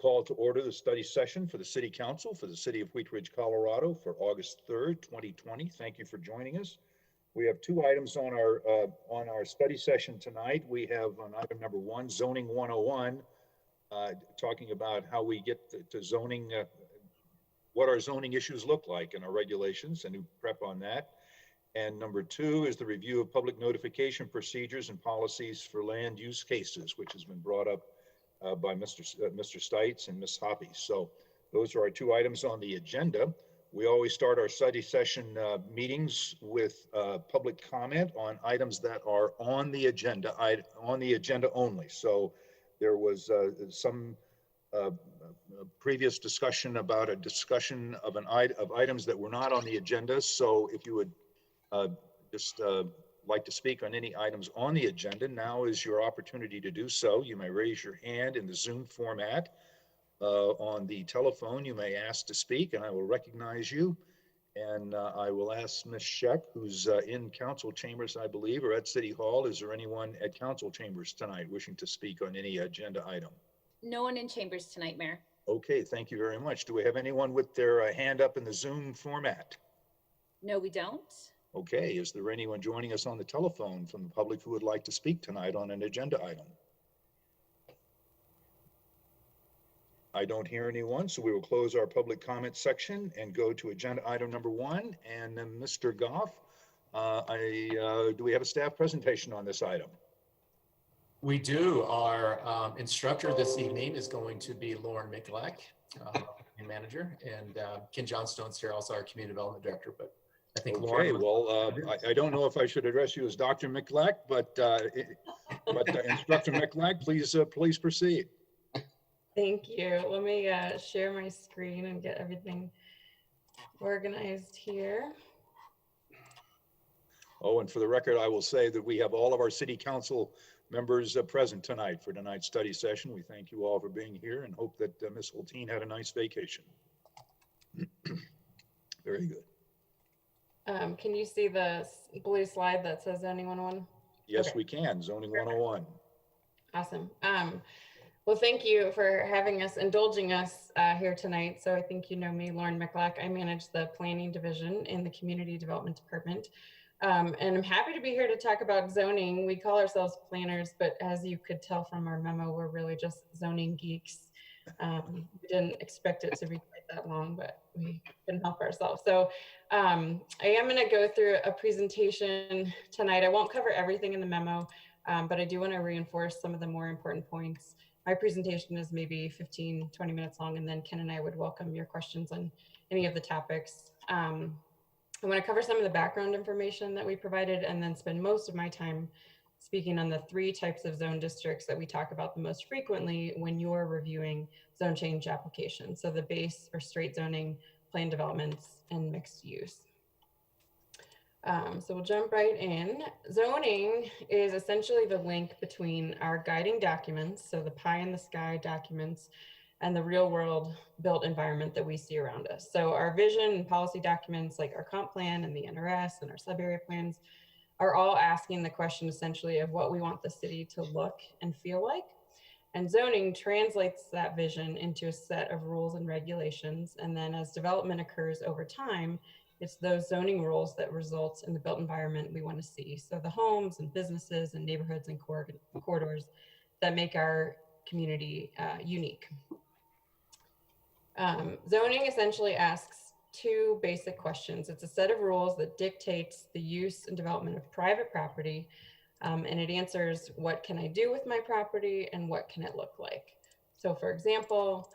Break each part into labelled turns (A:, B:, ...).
A: call to order the study session for the City Council for the City of Wheat Ridge, Colorado for August 3rd, 2020. Thank you for joining us. We have two items on our study session tonight. We have on item number 1, Zoning 101, talking about how we get to zoning, what our zoning issues look like in our regulations, and prep on that. And number 2 is the review of public notification procedures and policies for land use cases, which has been brought up by Mr. Stites and Ms. Hoppy. So those are our two items on the agenda. We always start our study session meetings with public comment on items that are on the agenda only. So there was some previous discussion about a discussion of items that were not on the agenda. So if you would like to speak on any items on the agenda, now is your opportunity to do so. You may raise your hand in the Zoom format. On the telephone, you may ask to speak, and I will recognize you. And I will ask Ms. Scheck, who's in council chambers, I believe, or at City Hall. Is there anyone at council chambers tonight wishing to speak on any agenda item?
B: No one in chambers tonight, Mayor.
A: Okay, thank you very much. Do we have anyone with their hand up in the Zoom format?
B: No, we don't.
A: Okay, is there anyone joining us on the telephone from the public who would like to speak tonight on an agenda item? I don't hear anyone, so we will close our public comment section and go to agenda item number 1. And then Mr. Goff, do we have a staff presentation on this item?
C: We do. Our instructor this evening is going to be Lauren Mikulak, manager, and Ken Johnstone's here, also our community development director. But I think
A: okay, well, I don't know if I should address you as Dr. Mikulak, but Instructor Mikulak, please proceed.
D: Thank you. Let me share my screen and get everything organized here.
A: Oh, and for the record, I will say that we have all of our city council members present tonight for tonight's study session. We thank you all for being here and hope that Ms. Holteen had a nice vacation. Very good.
D: Can you see the blue slide that says Zoning 101?
A: Yes,
D: okay.
A: We can. Zoning 101.
D: Awesome. Well, thank you for having us, indulging us here tonight. So I think you know me, Lauren Mikulak. I manage the planning division in the community development department. And I'm happy to be here to talk about zoning. We call ourselves planners, but as you could tell from our memo, we're really just zoning geeks. We didn't expect it to be quite that long, but we couldn't help ourselves. So I am going to go through a presentation tonight. I won't cover everything in the memo, but I do want to reinforce some of the more important points. My presentation is maybe 15, 20 minutes long, and then Ken and I would welcome your questions on any of the topics. I want to cover some of the background information that we provided and then spend most of my time speaking on the 3 types of zone districts that we talk about the most frequently when you're reviewing zone change applications. So the base or straight zoning, planned developments, and mixed use. So we'll jump right in. Zoning is essentially the link between our guiding documents, so the pie in the sky documents, and the real world built environment that we see around us. So our vision and policy documents like our comp plan and the NRS and our sub-area plans are all asking the question essentially of what we want the city to look and feel like. And zoning translates that vision into a set of rules and regulations. And then as development occurs over time, it's those zoning rules that results in the built environment we want to see. So the homes and businesses and neighborhoods and corridors that make our community unique. Zoning essentially asks 2 basic questions. It's a set of rules that dictates the use and development of private property, and it answers what can I do with my property and what can it look like. So for example,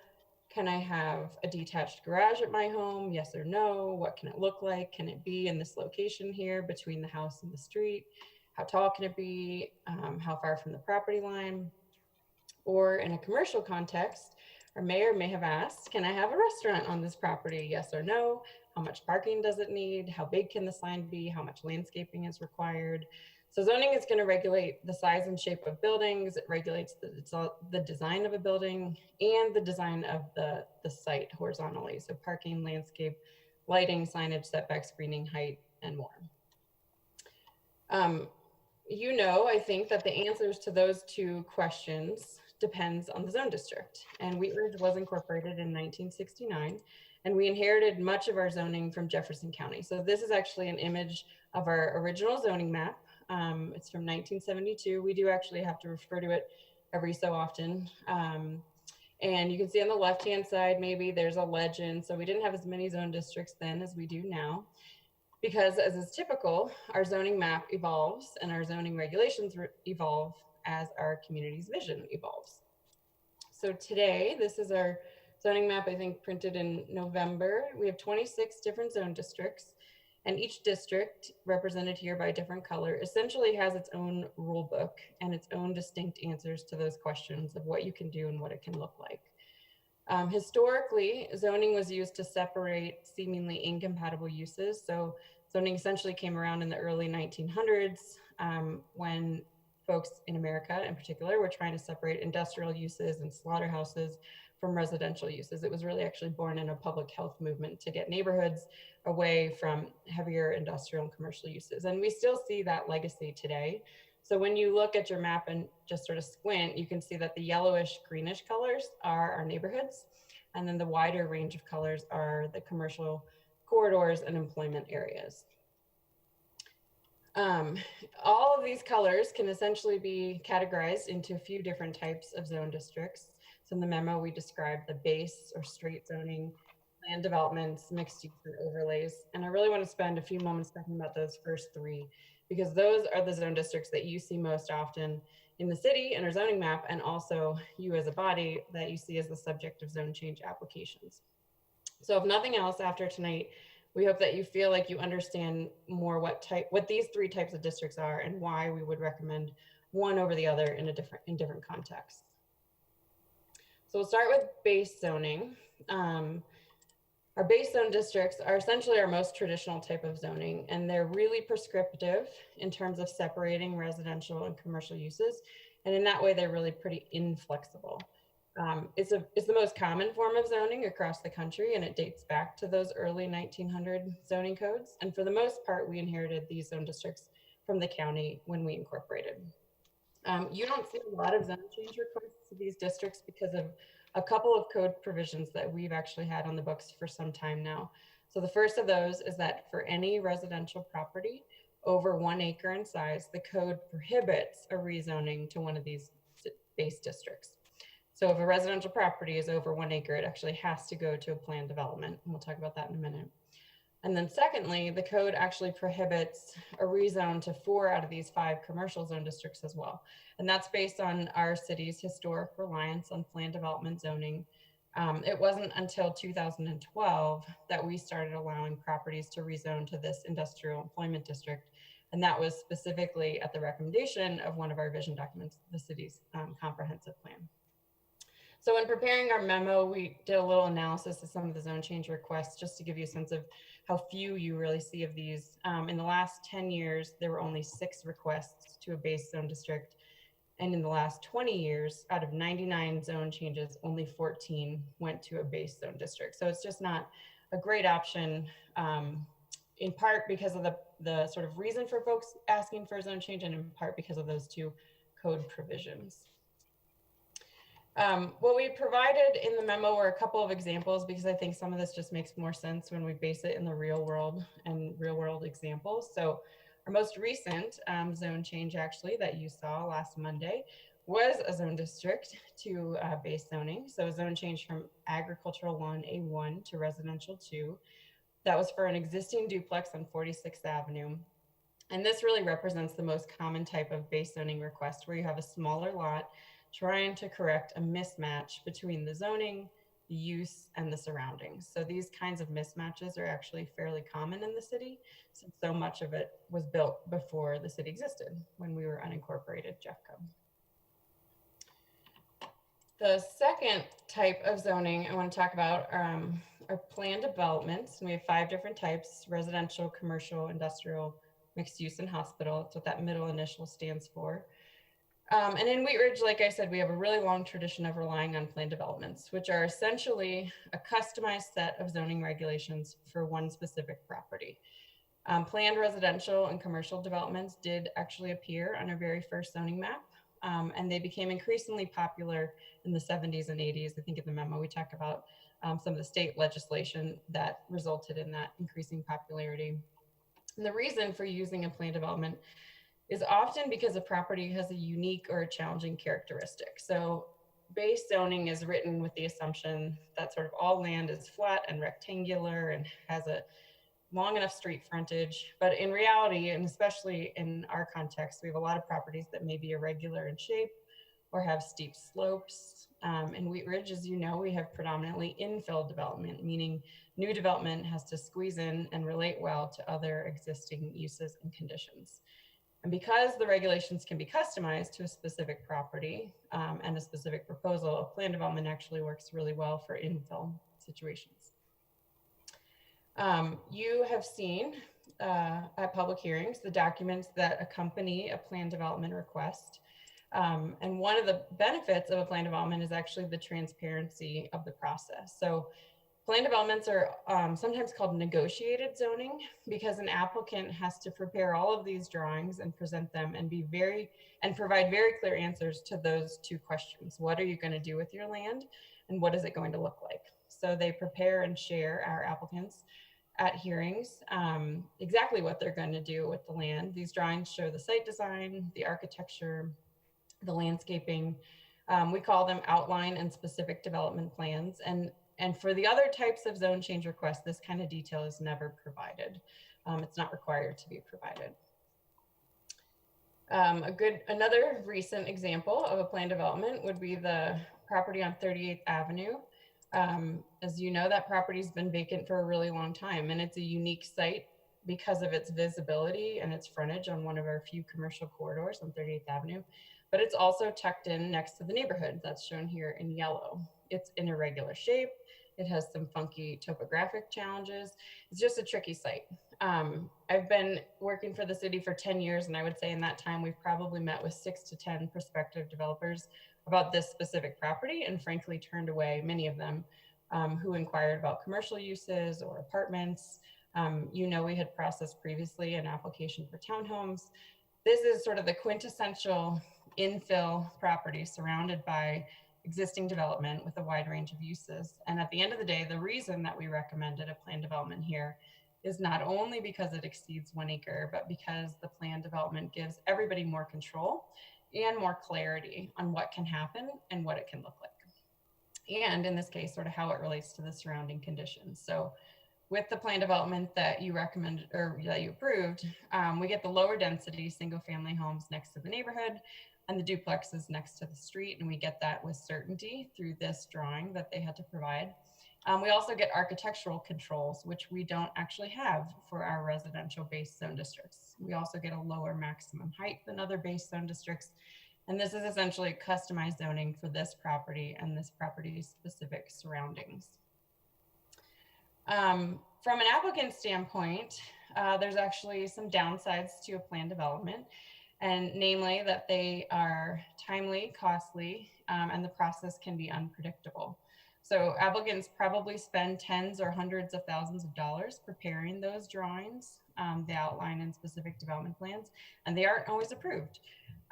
D: can I have a detached garage at my home? Yes or no? What can it look like? Can it be in this location here between the house and the street? How tall can it be? How far from the property line? Or in a commercial context, our mayor may have asked, can I have a restaurant on this property? Yes or no? How much parking does it need? How big can the sign be? How much landscaping is required? So zoning is going to regulate the size and shape of buildings. It regulates the design of a building and the design of the site horizontally. So parking, landscape, lighting, signage, setback, screening, height, and more. You know, I think that the answers to those 2 questions depends on the zone district. And Wheat Ridge was incorporated in 1969, and we inherited much of our zoning from Jefferson County. So this is actually an image of our original zoning map. It's from 1972. We do actually have to refer to it every so often. And you can see on the left-hand side, maybe there's a legend. So we didn't have as many zone districts then as we do now, because as is typical, our zoning map evolves and our zoning regulations evolve as our community's vision evolves. So today, this is our zoning map, I think printed in November. We have 26 different zone districts, and each district, represented here by a different color, essentially has its own rule book and its own distinct answers to those questions of what you can do and what it can look like. Historically, zoning was used to separate seemingly incompatible uses. So zoning essentially came around in the early 1900s when folks in America in particular were trying to separate industrial uses and slaughterhouses from residential uses. It was really actually born in a public health movement to get neighborhoods away from heavier industrial and commercial uses. And we still see that legacy today. So when you look at your map and just sort of squint, you can see that the yellowish greenish colors are our neighborhoods. And then the wider range of colors are the commercial corridors and employment areas. All of these colors can essentially be categorized into a few different types of zone districts. So in the memo, we described the base or straight zoning, land developments, mixed use, and overlays. And I really want to spend a few moments talking about those first three, because those are the zone districts that you see most often in the city in our zoning map, and also you as a body that you see as the subject of zone change applications. So if nothing else after tonight, we hope that you feel like you understand more what these three types of districts are and why we would recommend one over the other in different contexts. So we'll start with base zoning. Our base zone districts are essentially our most traditional type of zoning, and they're really prescriptive in terms of separating residential and commercial uses. And in that way, they're really pretty inflexible. It's the most common form of zoning across the country, and it dates back to those early 1900 zoning codes. And for the most part, we inherited these zone districts from the county when we incorporated. You don't see a lot of zone change requests to these districts because of a couple of code provisions that we've actually had on the books for some time now. So the first of those is that for any residential property over 1 acre in size, the code prohibits a rezoning to one of these base districts. So if a residential property is over 1 acre, it actually has to go to a planned development. And we'll talk about that in a minute. And then secondly, the code actually prohibits a rezone to 4 out of these 5 commercial zone districts as well. And that's based on our city's historic reliance on planned development zoning. It wasn't until 2012 that we started allowing properties to rezone to this industrial employment district. And that was specifically at the recommendation of one of our vision documents, the city's comprehensive plan. So in preparing our memo, we did a little analysis of some of the zone change requests just to give you a sense of how few you really see of these. In the last 10 years, there were only 6 requests to a base zone district. And in the last 20 years, out of 99 zone changes, only 14 went to a base zone district. So it's just not a great option, in part because of the sort of reason for folks asking for a zone change, and in part because of those 2 code provisions. What we provided in the memo were a couple of examples, because I think some of this just makes more sense when we base it in the real world and real world examples. So our most recent zone change actually that you saw last Monday was a zone district to base zoning. So a zone change from agricultural 1A1 to residential 2. That was for an existing duplex on 46th Avenue. And this really represents the most common type of base zoning request, where you have a smaller lot trying to correct a mismatch between the zoning, the use, and the surroundings. So these kinds of mismatches are actually fairly common in the city, since so much of it was built before the city existed, when we were unincorporated Jeffco. The second type of zoning I want to talk about are planned developments. And we have 5 different types: residential, commercial, industrial, mixed use, and hospital. That's what that middle initial stands for. And in Wheat Ridge, like I said, we have a really long tradition of relying on planned developments, which are essentially a customized set of zoning regulations for one specific property. Planned residential and commercial developments did actually appear on our very first zoning map and they became increasingly popular in the 70s and 80s. I think in the memo we talk about some of the state legislation that resulted in that increasing popularity. And the reason for using a plan development is often because a property has a unique or a challenging characteristic. So base zoning is written with the assumption that sort of all land is flat and rectangular and has a long enough street frontage. But in reality, and especially in our context, we have a lot of properties that may be irregular in shape or have steep slopes. In Wheat Ridge, as you know, we have predominantly infill development, meaning new development has to squeeze in and relate well to other existing uses and conditions. And because the regulations can be customized to a specific property and a specific proposal, a plan development actually works really well for infill situations. You have seen at public hearings the documents that accompany a plan development request. And one of the benefits of a plan development is actually the transparency of the process. So plan developments are sometimes called negotiated zoning because an applicant has to prepare all of these drawings and present them and provide very clear answers to those two questions. What are you going to do with your land and what is it going to look like? So they prepare and share, our applicants at hearings, exactly what they're going to do with the land. These drawings show the site design, the architecture, the landscaping. We call them outline and specific development plans. And for the other types of zone change requests, this kind of detail is never provided. It's not required to be provided. Another recent example of a plan development would be the property on 38th Avenue. As you know, that property's been vacant for a really long time, and it's a unique site because of its visibility and its frontage on one of our few commercial corridors on 38th Avenue. But it's also tucked in next to the neighborhood that's shown here in yellow. It's in irregular shape. It has some funky topographic challenges. It's just a tricky site. I've been working for the city for 10 years, and I would say in that time, we've probably met with 6 to 10 prospective developers about this specific property, and frankly turned away many of them who inquired about commercial uses or apartments. You know, we had processed previously an application for townhomes. This is sort of the quintessential infill property surrounded by existing development with a wide range of uses. And at the end of the day, the reason that we recommended a plan development here is not only because it exceeds 1 acre, but because the plan development gives everybody more control and more clarity on what can happen and what it can look like. And in this case, sort of how it relates to the surrounding conditions. So with the plan development that you recommended or that you approved, we get the lower density single family homes next to the neighborhood and the duplexes next to the street. And we get that with certainty through this drawing that they had to provide. We also get architectural controls, which we don't actually have for our residential base zone districts. We also get a lower maximum height than other base zone districts. And this is essentially customized zoning for this property and this property's specific surroundings. From an applicant standpoint, there's actually some downsides to a plan development, and namely that they are timely, costly, and the process can be unpredictable. So applicants probably spend tens or hundreds of thousands of dollars preparing those drawings, the outline and specific development plans, and they aren't always approved.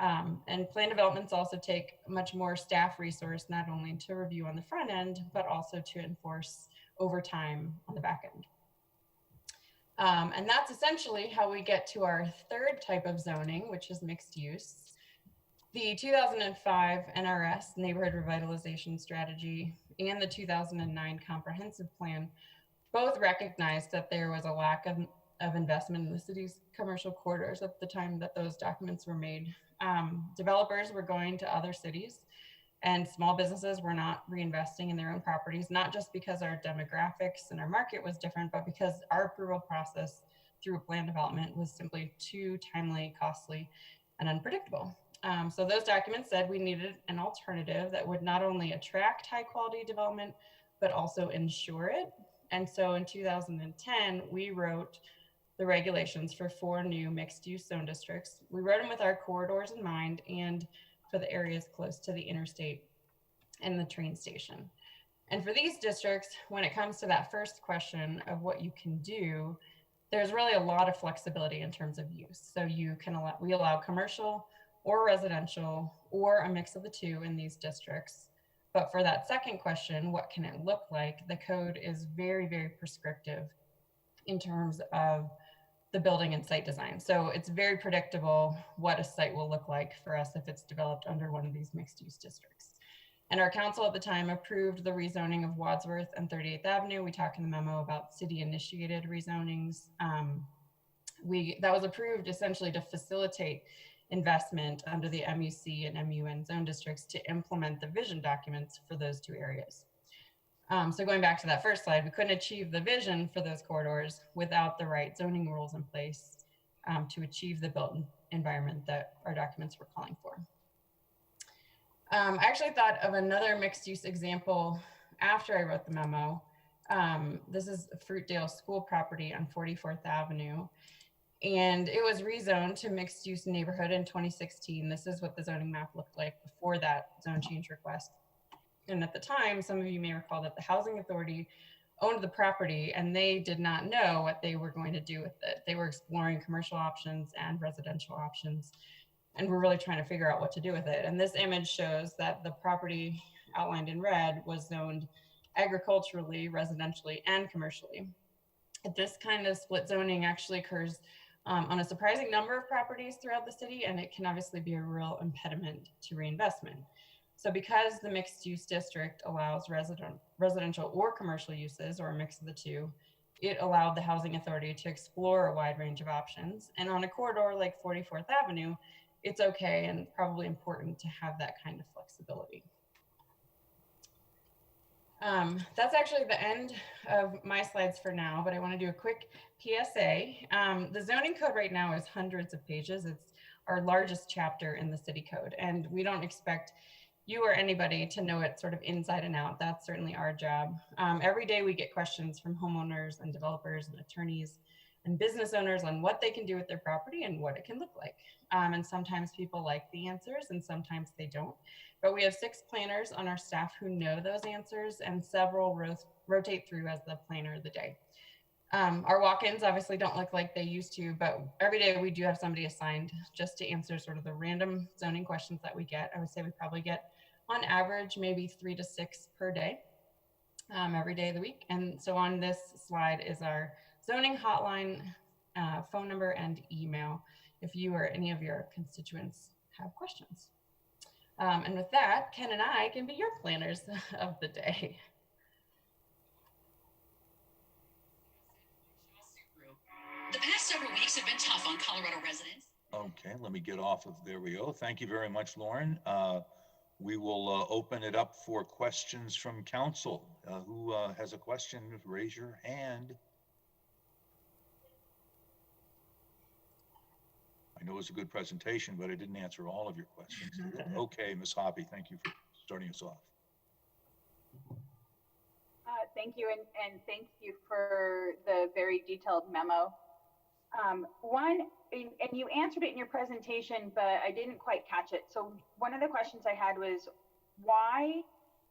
D: And plan developments also take much more staff resource, not only to review on the front end, but also to enforce over time on the back end. And that's essentially how we get to our third type of zoning, which is mixed use. The 2005 NRS Neighborhood Revitalization Strategy and the 2009 Comprehensive Plan both recognized that there was a lack of investment in the city's commercial corridors at the time that those documents were made. Developers were going to other cities, and small businesses were not reinvesting in their own properties, not just because our demographics and our market was different, but because our approval process through a plan development was simply too timely, costly, and unpredictable. So those documents said we needed an alternative that would not only attract high quality development, but also ensure it. And so in 2010, we wrote the regulations for 4 new mixed use zone districts. We wrote them with our corridors in mind and for the areas close to the interstate and the train station. And for these districts, when it comes to that first question of what you can do, there's really a lot of flexibility in terms of use. So we allow commercial or residential, or a mix of the two in these districts. But for that second question, what can it look like? The code is very, very prescriptive in terms of the building and site design. So it's very predictable what a site will look like for us if it's developed under one of these mixed use districts. And our council at the time approved the rezoning of Wadsworth and 38th Avenue. We talk in the memo about city initiated rezonings. That was approved essentially to facilitate investment under the MUC and MUN zone districts to implement the vision documents for those two areas. So going back to that first slide, we couldn't achieve the vision for those corridors without the right zoning rules in place to achieve the built environment that our documents were calling for. I actually thought of another mixed use example after I wrote the memo. This is Fruitdale School property on 44th Avenue. And it was rezoned to mixed use neighborhood in 2016. This is what the zoning map looked like before that zone change request. And at the time, some of you may recall that the housing authority owned the property and they did not know what they were going to do with it. They were exploring commercial options and residential options, and we're really trying to figure out what to do with it. And this image shows that the property outlined in red was zoned agriculturally, residentially, and commercially. This kind of split zoning actually occurs on a surprising number of properties throughout the city, and it can obviously be a real impediment to reinvestment. So because the mixed use district allows residential or commercial uses, or a mix of the two, it allowed the housing authority to explore a wide range of options. And on a corridor like 44th Avenue, it's okay and probably important to have that kind of flexibility. That's actually the end of my slides for now, but I want to do a quick PSA. The zoning code right now is hundreds of pages. It's our largest chapter in the city code, and we don't expect you or anybody to know it sort of inside and out. That's certainly our job. Every day we get questions from homeowners and developers and attorneys and business owners on what they can do with their property and what it can look like. And sometimes people like the answers and sometimes they don't. But we have 6 planners on our staff who know those answers, and several rotate through as the planner of the day. Our walk-ins obviously don't look like they used to, but every day we do have somebody assigned just to answer sort of the random zoning questions that we get. I would say we probably get on average maybe 3 to 6 per day, every day of the week. And so on this slide is our zoning hotline, phone number, and email if you or any of your constituents have questions. And with that, Ken and I can be your planners of the day.
E: The past several weeks have been tough on Colorado residents.
A: Okay, let me get off of, there we go. Thank you very much, Lauren. We will open it up for questions from council. Who has a question? Raise your hand. I know it was a good presentation, but I didn't answer all of your questions. Okay, Ms. Hoppy, thank you for starting us off.
F: Thank you, and thank you for the very detailed memo. And you answered it in your presentation, but I didn't quite catch it. So one of the questions I had was, why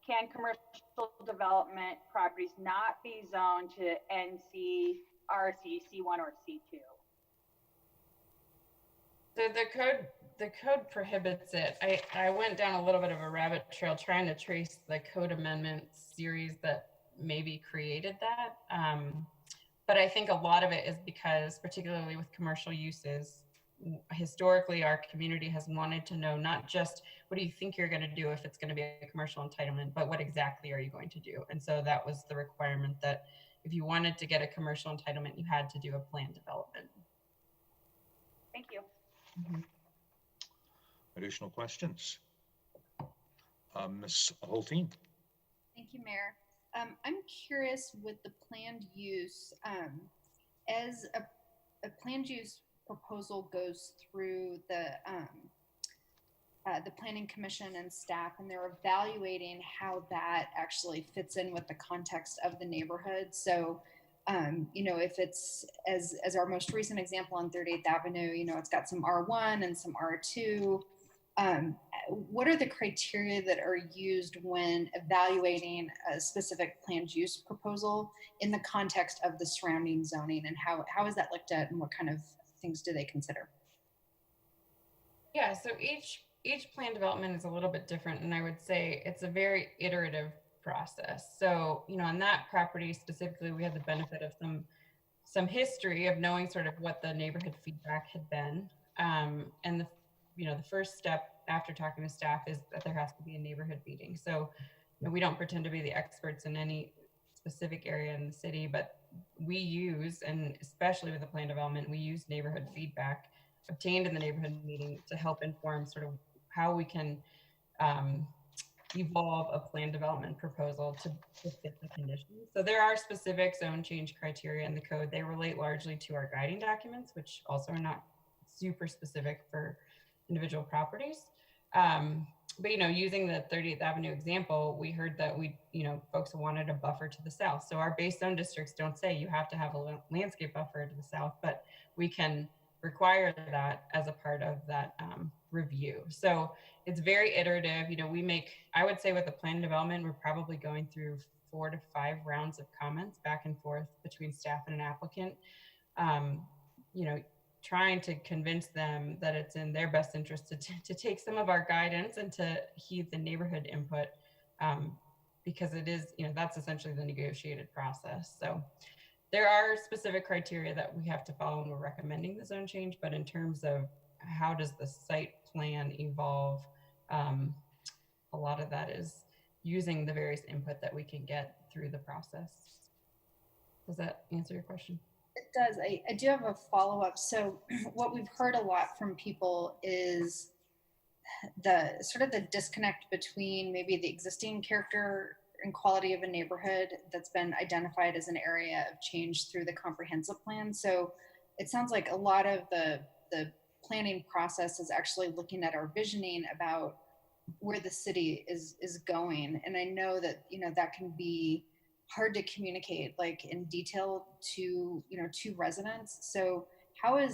F: can commercial development properties not be zoned to NC, RC, C1, or C2?
D: The code prohibits it. I went down a little bit of a rabbit trail trying to trace the code amendment series that maybe created that. But I think a lot of it is because, particularly with commercial uses, historically our community has wanted to know not just what do you think you're going to do if it's going to be a commercial entitlement, but what exactly are you going to do? And so that was the requirement, that if you wanted to get a commercial entitlement, you had to do a planned development.
F: Thank you.
D: Mm-hmm.
A: Additional questions? Ms. Hulteen.
G: Thank you, Mayor. I'm curious with the planned use, as a planned use proposal goes through the Planning Commission and staff, and they're evaluating how that actually fits in with the context of the neighborhood. So, you know, if it's as our most recent example on 38th Avenue, you know, it's got some R1 and some R2. What are the criteria that are used when evaluating a specific planned use proposal in the context of the surrounding zoning, and how is that looked at, and what kind of things do they consider?
D: Yeah, so each plan development is a little bit different, and I would say it's a very iterative process. So, on that property specifically, we had the benefit of some history of knowing sort of what the neighborhood feedback had been. And the first step after talking to staff is that there has to be a neighborhood meeting. So, we don't pretend to be the experts in any specific area in the city, but we use, and especially with the plan development, we use neighborhood feedback obtained in the neighborhood meeting to help inform sort of how we can um, evolve a plan development proposal to fit the conditions. So there are specific zone change criteria in the code. They relate largely to our guiding documents, which also are not super specific for individual properties. But using the 30th Avenue example, we heard that folks wanted a buffer to the south. So our base zone districts don't say you have to have a landscape buffer to the south, but we can require that as a part of that review. So it's very iterative. I would say with the plan development, we're probably going through 4 to 5 rounds of comments back and forth between staff and an applicant. Trying to convince them that it's in their best interest to take some of our guidance and to heed the neighborhood input, because it is, that's essentially the negotiated process. So there are specific criteria that we have to follow when we're recommending the zone change, but in terms of how does the site plan evolve, a lot of that is using the various input that we can get through the process. Does that answer your question?
G: It does. I do have a follow-up. So what we've heard a lot from people is the sort of the disconnect between maybe the existing character and quality of a neighborhood that's been identified as an area of change through the comprehensive plan. So it sounds like a lot of the planning process is actually looking at our visioning about where the city is going. And I know that, that can be hard to communicate like in detail to residents. So I don't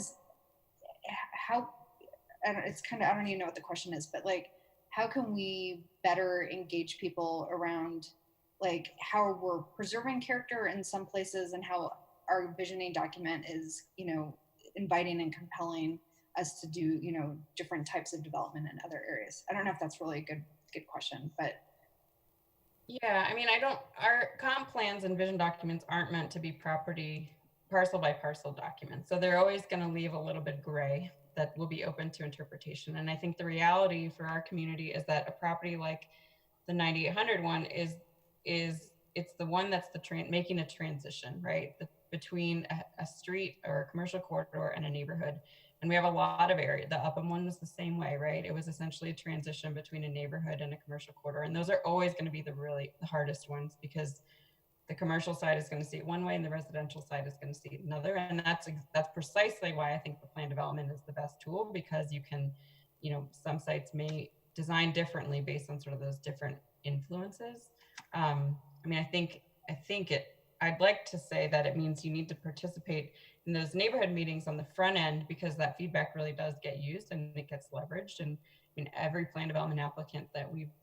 G: even know what the question is, but like, how can we better engage people around like how we're preserving character in some places and how our visioning document is, inviting and compelling us to do, different types of development in other areas? I don't know if that's really a good question, but
D: yeah, our comp plans and vision documents aren't meant to be property parcel by parcel documents. So they're always going to leave a little bit gray that will be open to interpretation. And I think the reality for our community is that a property like the 9800 one is it's the one that's making a transition, right? Between a street or a commercial corridor and a neighborhood. And we have a lot of area. The Upham one was the same way, right? It was essentially a transition between a neighborhood and a commercial corridor. And those are always going to be the hardest ones, because the commercial side is going to see it one way and the residential side is going to see it another. And that's precisely why I think the plan development is the best tool, because you can, some sites may design differently based on sort of those different influences. I'd like to say that it means you need to participate in those neighborhood meetings on the front end, because that feedback really does get used and it gets leveraged. And every plan development applicant that we've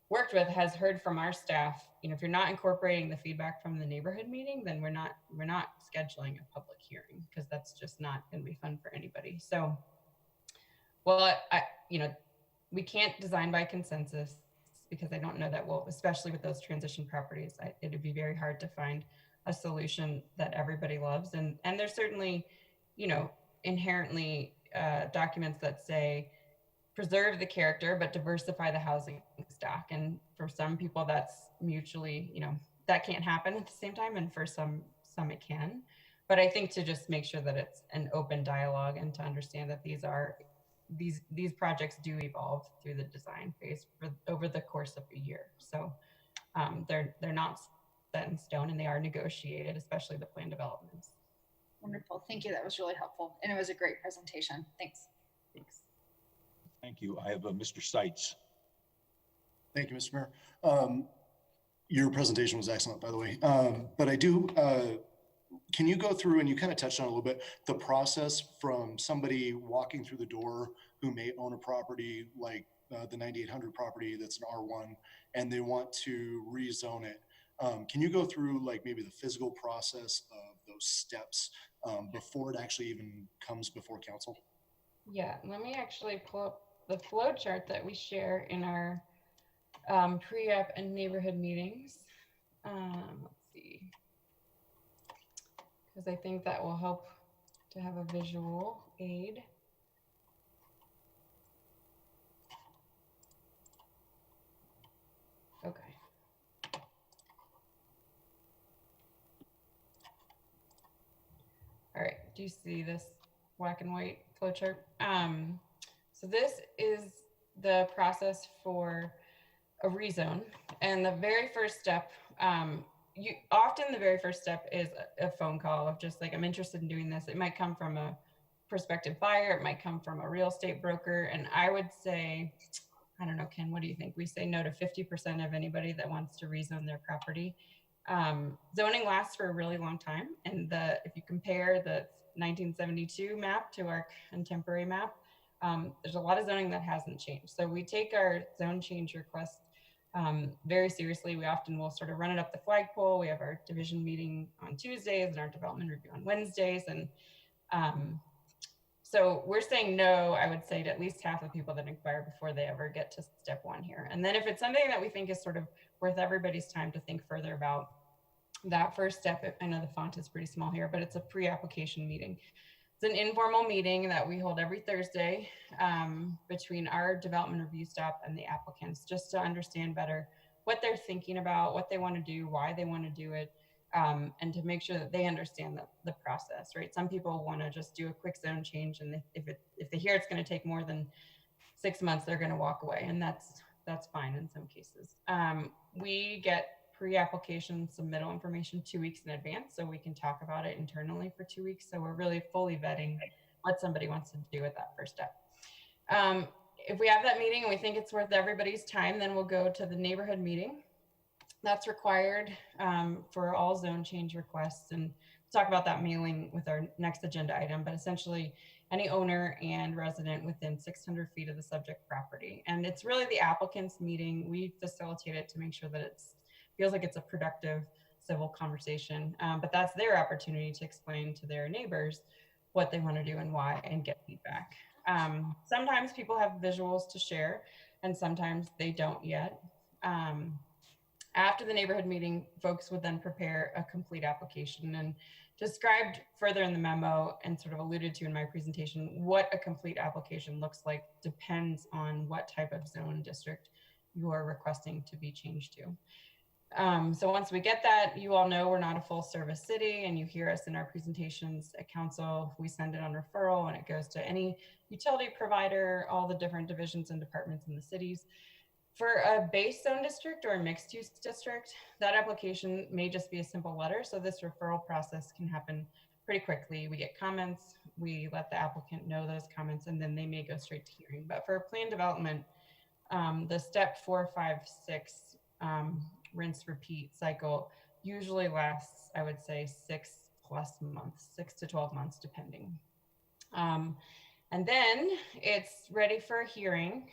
D: worked with has heard from our staff, if you're not incorporating the feedback from the neighborhood meeting, then we're not scheduling a public hearing, because that's just not going to be fun for anybody. So, well, we can't design by consensus, because I don't know that especially with those transition properties, it'd be very hard to find a solution that everybody loves. And there's certainly, inherently documents that say preserve the character, but diversify the housing stock. And for some people that's mutually, that can't happen at the same time. And for some it can. But I think to just make sure that it's an open dialogue and to understand that these projects do evolve through the design phase over the course of a year. So they're not set in stone, and they are negotiated, especially the plan developments.
G: Wonderful. Thank you. That was really helpful. And it was a great presentation. Thanks.
A: Thank you. I have Mr. Seitz.
H: Thank you, Mr. Mayor. Your presentation was excellent, by the way. But I do, can you go through, and you kind of touched on a little bit, the process from somebody walking through the door who may own a property like the 9800 property that's an R1, and they want to rezone it. Can you go through like maybe the physical process of those steps before it actually even comes before council?
D: Yeah, let me actually pull up the flow chart that we share in our pre-app and neighborhood meetings. Let's see, because I think that will help to have a visual aid. Okay. All right, do you see this black and white flow chart? So this is the process for a rezone. And the very first step, the very first step is a phone call of just like, I'm interested in doing this. It might come from a prospective buyer, it might come from a real estate broker. And I would say, I don't know, Ken, what do you think? We say no to 50% of anybody that wants to rezone their property. Zoning lasts for a really long time. And if you compare the 1972 map to our contemporary map, there's a lot of zoning that hasn't changed. So we take our zone change request very seriously. We often will sort of run it up the flagpole. We have our division meeting on Tuesdays and our development review on Wednesdays. And so we're saying no, I would say, to at least half the people that inquire before they ever get to step one here. And then if it's something that we think is sort of worth everybody's time to think further about, that first step, I know the font is pretty small here, but it's a pre-application meeting. It's an informal meeting that we hold every Thursday between our development review staff and the applicants, just to understand better what they're thinking about, what they want to do, why they want to do it, and to make sure that they understand the process, right? Some people want to just do a quick zone change, and if they hear it's going to take more than 6 months, they're going to walk away, and that's fine in some cases. We get pre-application submittal information 2 weeks in advance, so we can talk about it internally for 2 weeks. So we're really fully vetting what somebody wants to do at that first step. If we have that meeting and we think it's worth everybody's time, then we'll go to the neighborhood meeting. That's required for all zone change requests, and we'll talk about that mailing with our next agenda item. But essentially, any owner and resident within 600 feet of the subject property, and it's really the applicant's meeting. We facilitate it to make sure that it feels like it's a productive civil conversation, but that's their opportunity to explain to their neighbors what they want to do and why, and get feedback. Sometimes people have visuals to share, and sometimes they don't yet. After the neighborhood meeting, folks would then prepare a complete application, and described further in the memo and sort of alluded to in my presentation, what a complete application looks like depends on what type of zone district you are requesting to be changed to. So once we get that, you all know we're not a full service city, and you hear us in our presentations at council. We send it on referral, and it goes to any utility provider, all the different divisions and departments in the cities. For a base zone district or a mixed use district, that application may just be a simple letter. So this referral process can happen pretty quickly. We get comments, we let the applicant know those comments, and then they may go straight to hearing. But for plan development, the step 4, 5, 6 rinse repeat cycle usually lasts, I would say, 6+ months, 6 to 12 months, depending. And then it's ready for a hearing.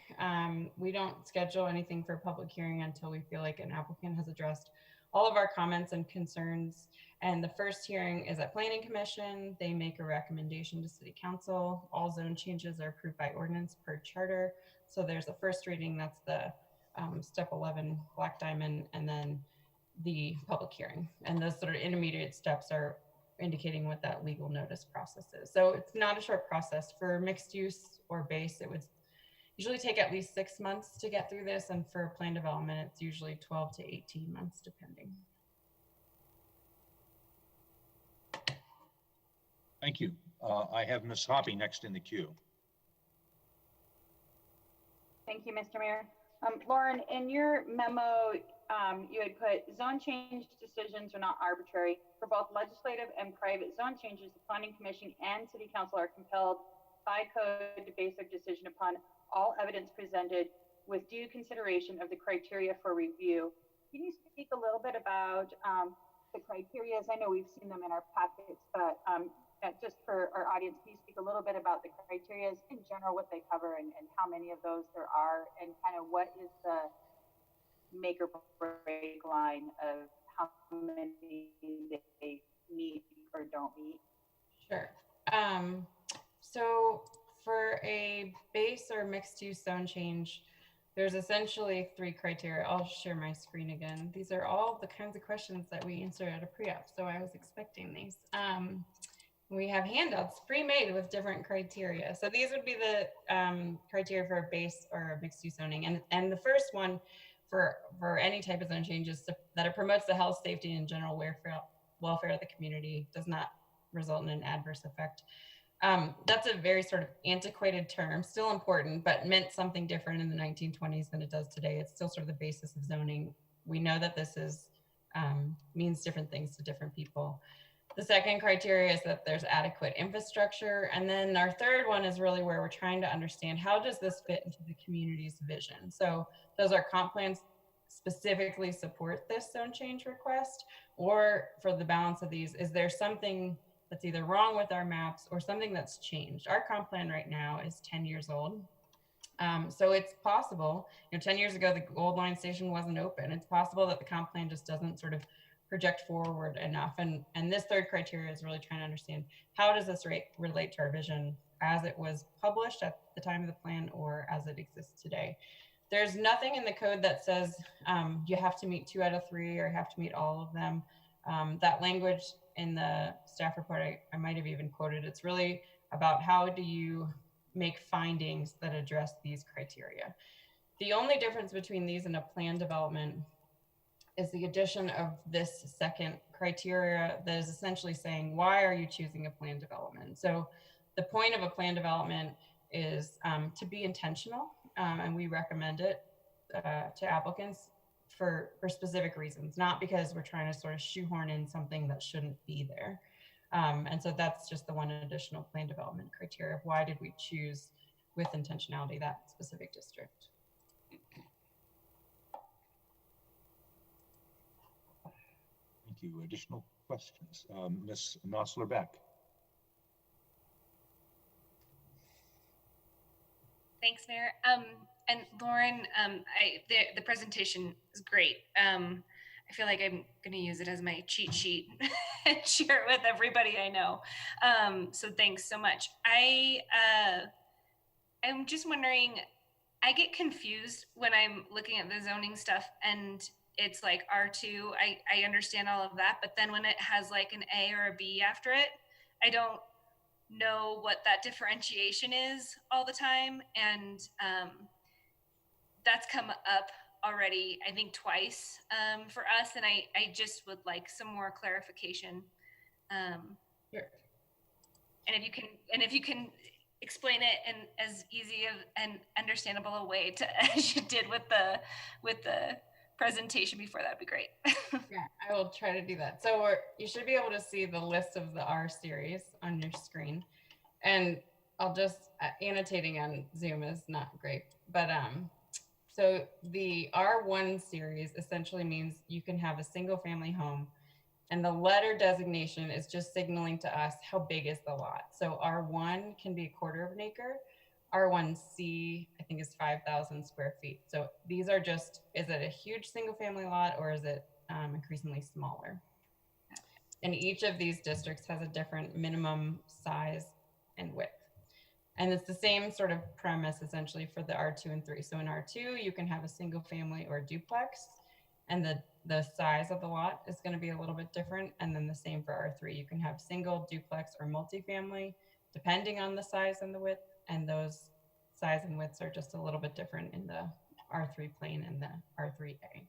D: We don't schedule anything for a public hearing until we feel like an applicant has addressed all of our comments and concerns. And the first hearing is at Planning Commission. They make a recommendation to City Council. All zone changes are approved by ordinance per charter. So there's a first reading, that's the step 11 black diamond, and then the public hearing. And those sort of intermediate steps are indicating what that legal notice process is. So it's not a short process. For mixed use or base, it would usually take at least 6 months to get through this. And for plan development, it's usually 12 to 18 months, depending.
A: Thank you. I have Ms. Hoppy next in the queue.
F: Thank you, Mr. Mayor. Lauren, in your memo, you had put zone change decisions are not arbitrary. For both legislative and private zone changes, the Planning Commission and City Council are compelled by code to base their decision upon all evidence presented with due consideration of the criteria for review. Can you speak a little bit about the criteria? I know we've seen them in our packets, but just for our audience, can you speak a little bit about the criteria in general, what they cover, and how many of those there are, and kind of what is the make or break line of how many they meet or don't meet?
D: Sure. So For a base or mixed use zone change, there's essentially 3 criteria. I'll share my screen again. These are all the kinds of questions that we answer at a pre-op, so I was expecting these. We have handouts pre-made with different criteria. So these would be the criteria for a base or a mixed use zoning. And the first one for any type of zone change is that it promotes the health, safety, and general welfare of the community, does not result in an adverse effect. That's a very sort of antiquated term, still important, but meant something different in the 1920s than it does today. It's still sort of the basis of zoning. We know that this is means different things to different people. The second criteria is that there's adequate infrastructure. And then our third one is really where we're trying to understand, how does this fit into the community's vision? So does our comp plans specifically support this zone change request? Or for the balance of these, is there something that's either wrong with our maps or something that's changed? Our comp plan right now is 10 years old. So it's possible, 10 years ago, the Gold Line station wasn't open. It's possible that the comp plan just doesn't sort of project forward enough. And this third criteria is really trying to understand, how does this relate to our vision as it was published at the time of the plan or as it exists today? There's nothing in the code that says you have to meet 2 out of 3 or you have to meet all of them. That language in the staff report, I might have even quoted, it's really about how do you make findings that address these criteria. The only difference between these and a plan development is the addition of this second criteria that is essentially saying, why are you choosing a plan development? So the point of a plan development is to be intentional, and we recommend it to applicants for specific reasons, not because we're trying to sort of shoehorn in something that shouldn't be there. And so that's just the one additional plan development criteria of why did we choose with intentionality that specific district.
A: Thank you. Additional questions? Ms. Nosler-Beck.
I: Thanks, Mayor. And Lauren, the presentation is great. I feel like I'm going to use it as my cheat sheet and share it with everybody I know. So thanks so much. I'm just wondering, I get confused when I'm looking at the zoning stuff and it's like R2, I understand all of that, but then when it has like an A or a B after it, I don't know what that differentiation is all the time. And that's come up already, I think twice for us. And I just would like some more clarification.
D: Sure.
I: And if you can explain it in as easy of and understandable a way as you did with the presentation before, that'd be great.
D: Yeah, I will try to do that. So you should be able to see the list of the R series on your screen. And I'll just, annotating on Zoom is not great, but so the R1 series essentially means you can have a single family home, and the letter designation is just signaling to us how big is the lot. So R1 can be 1/4 acre. R1C, I think, is 5,000 square feet. So these are just, is it a huge single family lot or is it increasingly smaller? And each of these districts has a different minimum size and width. And it's the same sort of premise essentially for the R2 and 3. So in R2, you can have a single family or a duplex, and the size of the lot is going to be a little bit different. And then the same for R3, you can have single, duplex, or multifamily, depending on the size and the width. And those size and widths are just a little bit different in the R3 plane and the R3A.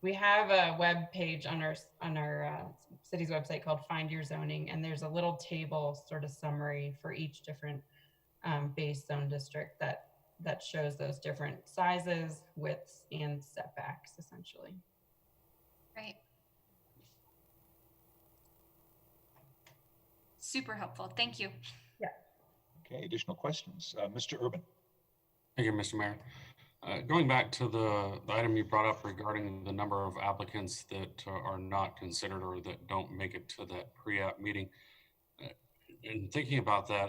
D: We have a web page on our city's website called Find Your Zoning, and there's a little table sort of summary for each different base zone district that shows those different sizes, widths, and setbacks essentially.
I: Right. Super helpful. Thank you.
D: Yeah.
A: Okay, additional questions? Mr. Urban.
J: Thank you, Mr. Mayor. Going back to the item you brought up regarding the number of applicants that are not considered or that don't make it to that pre-app meeting, and thinking about that,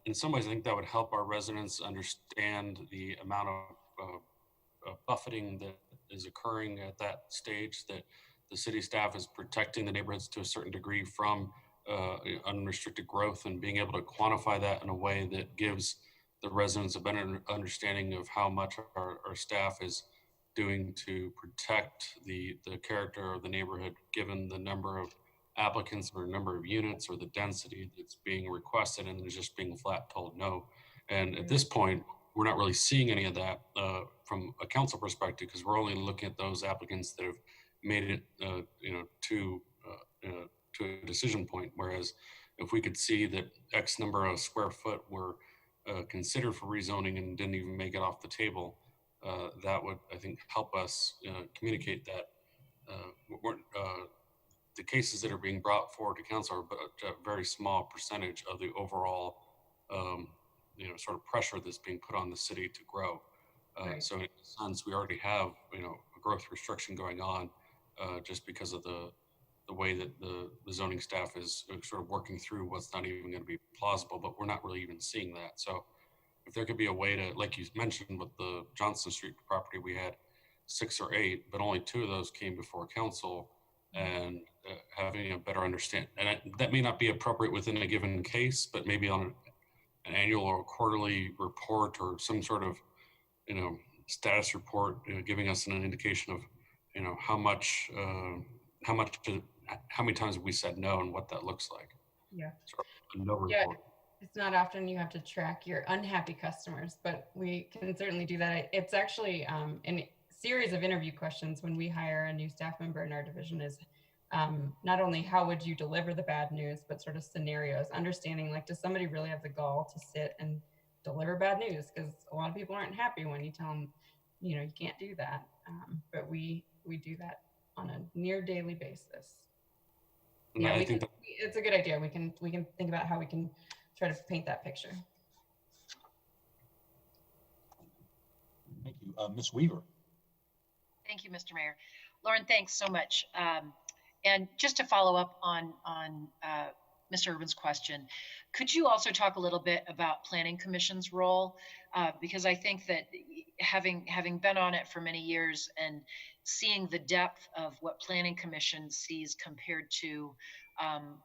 J: in some ways, I think that would help our residents understand the amount of buffeting that is occurring at that stage, that the city staff is protecting the neighborhoods to a certain degree from unrestricted growth, and being able to quantify that in a way that gives the residents a better understanding of how much our staff is doing to protect the character of the neighborhood, given the number of applicants or number of units or the density that's being requested, and there's just being flat told no. And at this point, we're not really seeing any of that from a council perspective, because we're only looking at those applicants that have made it, to a decision point. Whereas if we could see that X number of square foot were considered for rezoning and didn't even make it off the table, that would, I think, help us communicate that the cases that are being brought forward to council are but a very small percentage of the overall, sort of pressure that's being put on the city to grow.
D: Right.
J: So in a sense, we already have, a growth restriction going on just because of the way that the zoning staff is sort of working through what's not even going to be plausible, but we're not really even seeing that. So if there could be a way to, like you mentioned with the Johnson Street property, we had 6 or 8, but only 2 of those came before council, and having a better understanding. And that may not be appropriate within a given case, but maybe on an annual or quarterly report or some sort of, status report, giving us an indication of, how many times have we said no and what that looks like.
D: Yeah.
J: Sort of a no
D: Yeah.
J: report.
D: It's not often you have to track your unhappy customers, but we can certainly do that. It's actually a series of interview questions when we hire a new staff member in our division is not only how would you deliver the bad news, but sort of scenarios, understanding like, does somebody really have the gall to sit and deliver bad news? Because a lot of people aren't happy when you tell them, you can't do that. But we do that on a near daily basis.
J: And
D: Yeah,
J: I think
D: it's a good idea. We can think about how we can try to paint that picture.
A: Thank you. Ms. Weaver.
E: Thank you, Mr. Mayor. Lauren, thanks so much. And just to follow up on Mr. Urban's question, could you also talk a little bit about Planning Commission's role? Because I think that having been on it for many years and seeing the depth of what Planning Commission sees compared to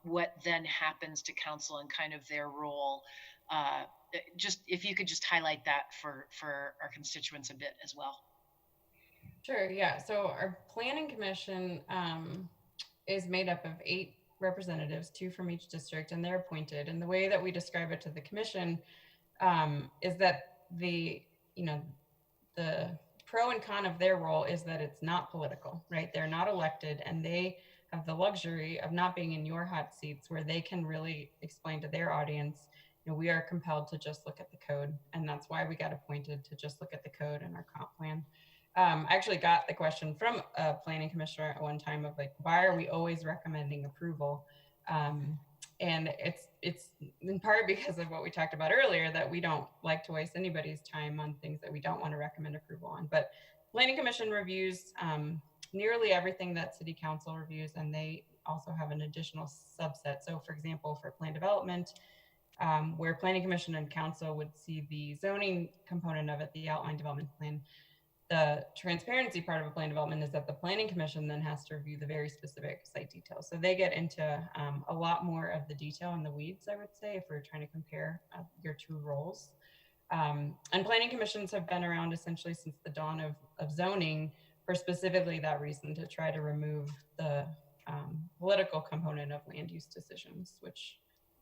E: what then happens to council and kind of their role, just if you could just highlight that for our constituents a bit as well.
D: Sure, yeah. So our Planning Commission is made up of 8 representatives, 2 from each district, and they're appointed. And the way that we describe it to the commission is that the pro and con of their role is that it's not political, right? They're not elected, and they have the luxury of not being in your hot seats where they can really explain to their audience, we are compelled to just look at the code. And that's why we got appointed, to just look at the code and our comp plan. I actually got the question from a planning commissioner at one time of like, why are we always recommending approval? And it's in part because of what we talked about earlier, that we don't like to waste anybody's time on things that we don't want to recommend approval on. But Planning Commission reviews nearly everything that City Council reviews, and they also have an additional subset. So for example, for plan development, where Planning Commission and Council would see the zoning component of it, the outline development plan, the transparency part of a plan development is that the Planning Commission then has to review the very specific site details. So they get into a lot more of the detail in the weeds, I would say, if we're trying to compare your 2 roles. And Planning Commissions have been around essentially since the dawn of zoning for specifically that reason, to try to remove the political component of land use decisions, which,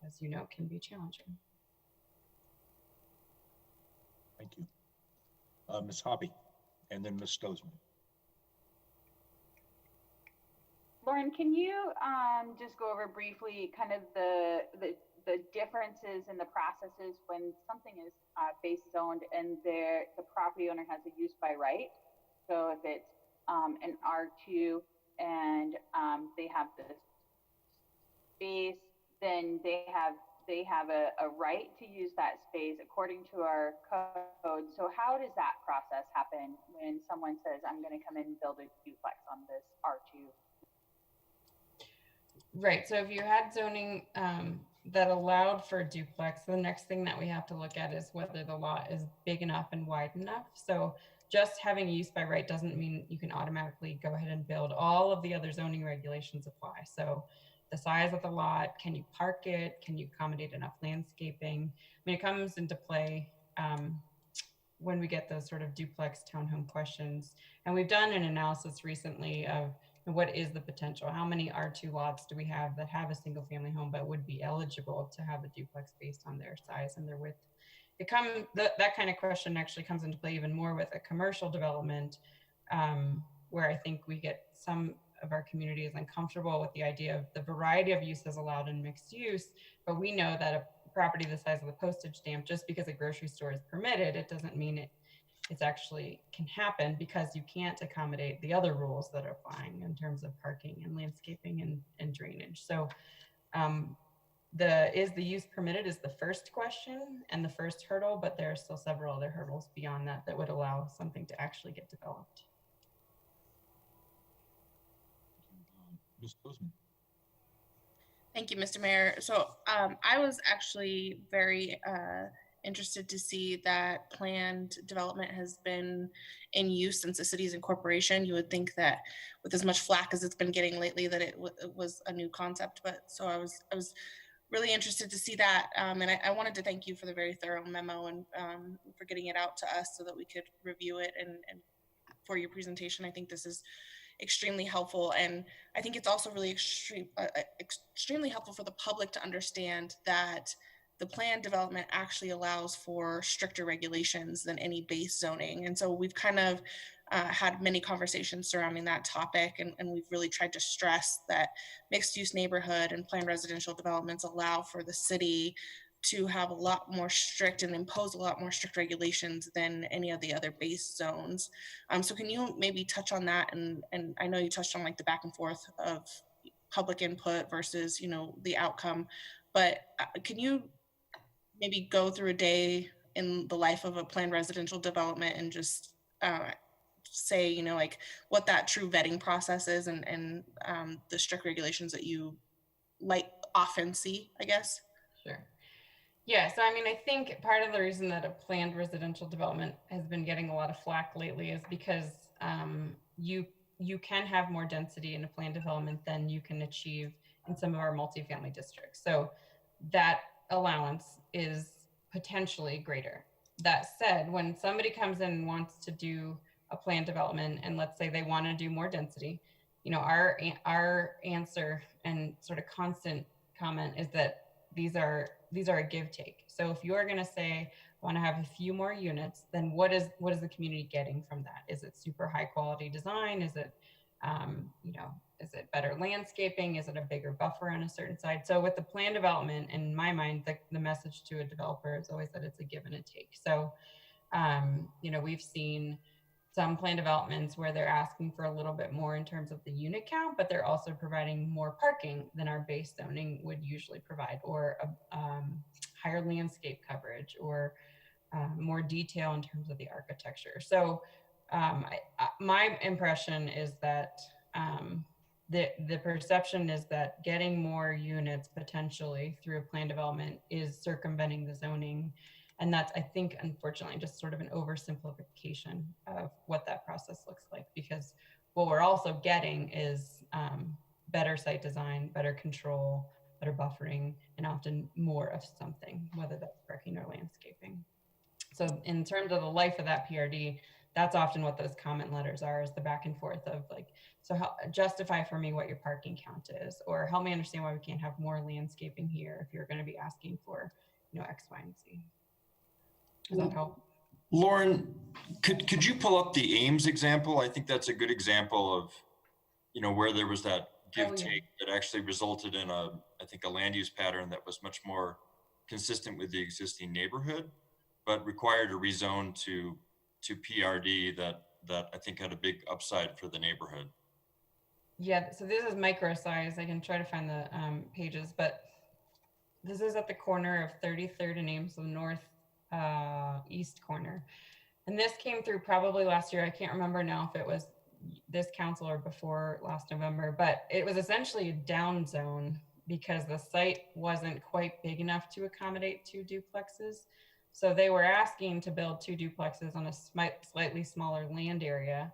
D: as you know, can be challenging.
A: Thank you. Ms. Hoppy, and then Ms. Stozman.
F: Lauren, can you just go over briefly kind of the differences in the processes when something is base zoned and the property owner has a use by right? So if it's an R2 and they have the space, then they have a right to use that space according to our code. So how does that process happen when someone says, I'm going to come in and build a duplex on this R2?
D: Right. So if you had zoning that allowed for a duplex, the next thing that we have to look at is whether the lot is big enough and wide enough. So just having a use by right doesn't mean you can automatically go ahead and build. All of the other zoning regulations apply. So the size of the lot, can you park it? Can you accommodate enough landscaping? I mean, it comes into play when we get those sort of duplex townhome questions. And we've done an analysis recently of what is the potential? How many R2 lots do we have that have a single family home but would be eligible to have a duplex based on their size and their width? That kind of question actually comes into play even more with a commercial development, where I think we get some of our communities uncomfortable with the idea of the variety of uses allowed in mixed use, but we know that a property the size of the postage stamp, just because a grocery store is permitted, it doesn't mean it's actually can happen, because you can't accommodate the other rules that are applying in terms of parking and landscaping and drainage. So is the use permitted is the first question and the first hurdle, but there are still several other hurdles beyond that that would allow something to actually get developed.
A: Ms. Bozeman.
K: Thank you, Mr. Mayor. So I was actually very interested to see that planned development has been in use since the city's incorporation. You would think that with as much flack as it's been getting lately that it was a new concept, but so I was really interested to see that. And I wanted to thank you for the very thorough memo and for getting it out to us so that we could review it and for your presentation. I think this is extremely helpful. And I think it's also really extremely helpful for the public to understand that the planned development actually allows for stricter regulations than any base zoning. And so we've kind of had many conversations surrounding that topic, and we've really tried to stress that mixed use neighborhood and planned residential developments allow for the city to have a lot more strict and impose a lot more strict regulations than any of the other base zones. So can you maybe touch on that? And I know you touched on like the back and forth of public input versus, the outcome, but can you maybe go through a day in the life of a planned residential development and just say, like what that true vetting process is and the strict regulations that you often see, I guess?
D: Sure. Yeah, so I think part of the reason that a planned residential development has been getting a lot of flack lately is because you can have more density in a planned development than you can achieve in some of our multifamily districts. So that allowance is potentially greater. That said, when somebody comes in and wants to do a planned development, and let's say they want to do more density, our answer and sort of constant comment is that these are a give take. So if you're going to say, I want to have a few more units, then what is the community getting from that? Is it super high quality design? Is it, is it better landscaping? Is it a bigger buffer on a certain side? So with the planned development, in my mind, the message to a developer is always that it's a give and a take. So, we've seen some planned developments where they're asking for a little bit more in terms of the unit count, but they're also providing more parking than our base zoning would usually provide, or a higher landscape coverage, or more detail in terms of the architecture. So my impression is that the perception is that getting more units potentially through a planned development is circumventing the zoning. And that's, I think, unfortunately, just sort of an oversimplification of what that process looks like, because what we're also getting is better site design, better control, better buffering, and often more of something, whether that's parking or landscaping. So in terms of the life of that PRD, that's often what those comment letters are, is the back and forth of like, so justify for me what your parking count is, or help me understand why we can't have more landscaping here if you're going to be asking for, X, Y, and Z. Does that help?
L: Lauren, could you pull up the Ames example? I think that's a good example of, where there was that give take that actually resulted in a land use pattern that was much more consistent with the existing neighborhood, but required a rezone to PRD that I think had a big upside for the neighborhood.
D: Yeah, so this is micro size. I can try to find the pages, but this is at the corner of 33rd and Ames, the north east corner. And this came through probably last year. I can't remember now if it was this council or before last November, but it was essentially a down zone because the site wasn't quite big enough to accommodate 2 duplexes. So they were asking to build 2 duplexes on a slightly smaller land area.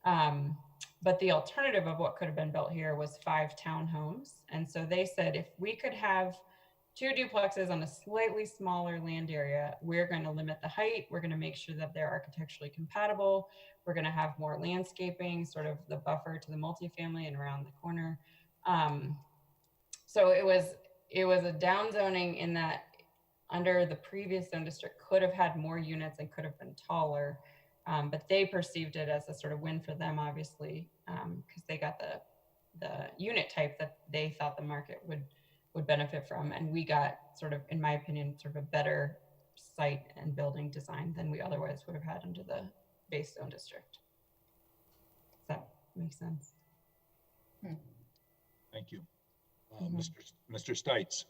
D: But the alternative of what could have been built here was 5 townhomes. And so they said, if we could have two duplexes on a slightly smaller land area, we're going to limit the height. We're going to make sure that they're architecturally compatible. We're going to have more landscaping, sort of the buffer to the multifamily and around the corner. So it was a down zoning in that under the previous zone district could have had more units and could have been taller. But they perceived it as a sort of win for them, obviously, because they got the unit type that they thought the market would benefit from. And we got sort of, in my opinion, sort of a better site and building design than we otherwise would have had under the base zone district. Does that make sense?
A: Thank you. Mr. Stites.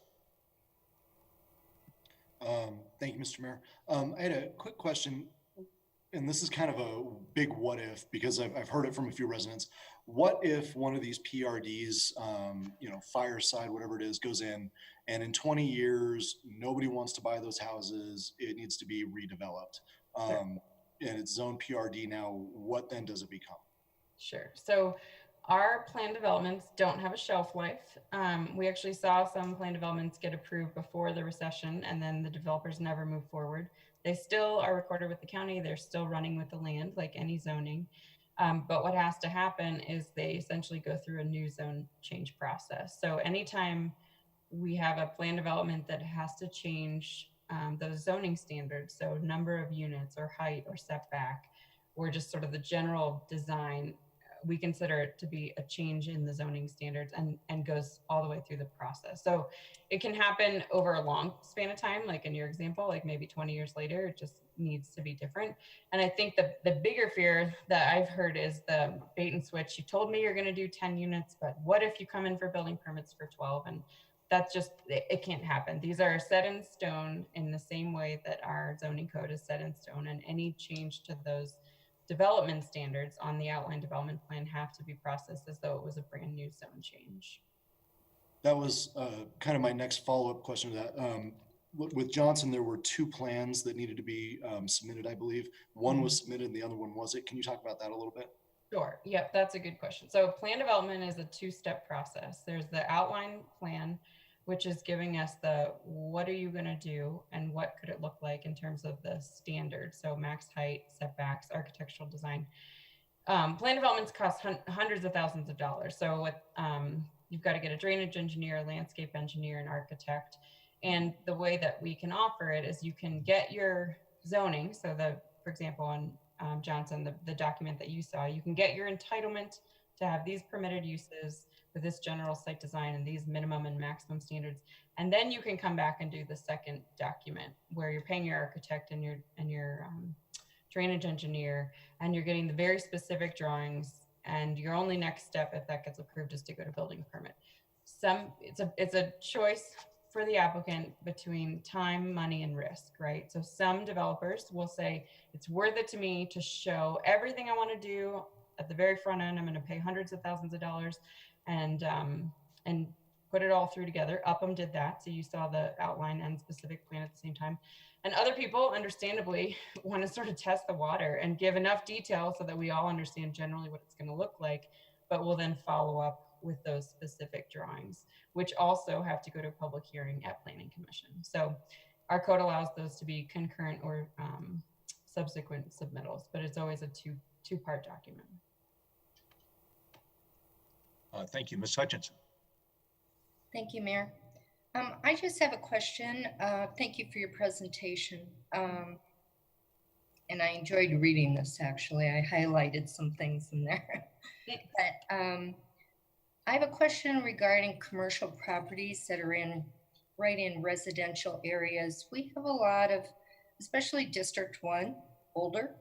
H: Thank you, Mr. Mayor. I had a quick question, and this is kind of a big what if, because I've heard it from a few residents. What if one of these PRDs, Fireside, whatever it is, goes in, and in 20 years, nobody wants to buy those houses, it needs to be redeveloped. And it's zone PRD now, what then does it become?
D: Sure. So our planned developments don't have a shelf life. We actually saw some planned developments get approved before the recession, and then the developers never move forward. They still are recorded with the county. They're still running with the land like any zoning. But what has to happen is they essentially go through a new zone change process. So anytime we have a planned development that has to change those zoning standards, so number of units or height or setback, or just sort of the general design, we consider it to be a change in the zoning standards and goes all the way through the process. So it can happen over a long span of time, like in your example, like maybe 20 years later, it just needs to be different. And I think the bigger fear that I've heard is the bait and switch. You told me you're going to do 10 units, but what if you come in for building permits for 12? And that's just, it can't happen. These are set in stone in the same way that our zoning code is set in stone, and any change to those development standards on the outline development plan have to be processed as though it was a brand new zone change.
H: That was kind of my next follow-up question to that. With Johnson, there were two plans that needed to be submitted, I believe. One was submitted and the other one wasn't. Can you talk about that a little bit?
D: Sure. Yep, that's a good question. So plan development is a two-step process. There's the outline plan, which is giving us the what are you going to do and what could it look like in terms of the standards. So max height, setbacks, architectural design. Plan developments cost hundreds of thousands of dollars. So with, you've got to get a drainage engineer, a landscape engineer, an architect. And the way that we can offer it is you can get your zoning. So for example, on Johnson, the document that you saw, you can get your entitlement to have these permitted uses with this general site design and these minimum and maximum standards. And then you can come back and do the second document where you're paying your architect and your drainage engineer, and you're getting the very specific drawings. And your only next step, if that gets approved, is to go to building permit. It's a choice for the applicant between time, money, and risk, right? So some developers will say, it's worth it to me to show everything I want to do at the very front end. I'm going to pay hundreds of thousands of dollars and put it all through together. Upham did that. So you saw the outline and specific plan at the same time. And other people, understandably, want to sort of test the water and give enough detail so that we all understand generally what it's going to look like, but we'll then follow up with those specific drawings, which also have to go to a public hearing at Planning Commission. So our code allows those to be concurrent or subsequent submittals, but it's always a two-part document.
A: Thank you, Ms. Hutchinson.
M: Thank you, Mayor. I just have a question. Thank you for your presentation. And I enjoyed reading this, actually. I highlighted some things in there. But I have a question regarding commercial properties that are right in residential areas. We have a lot of, especially District 1, older.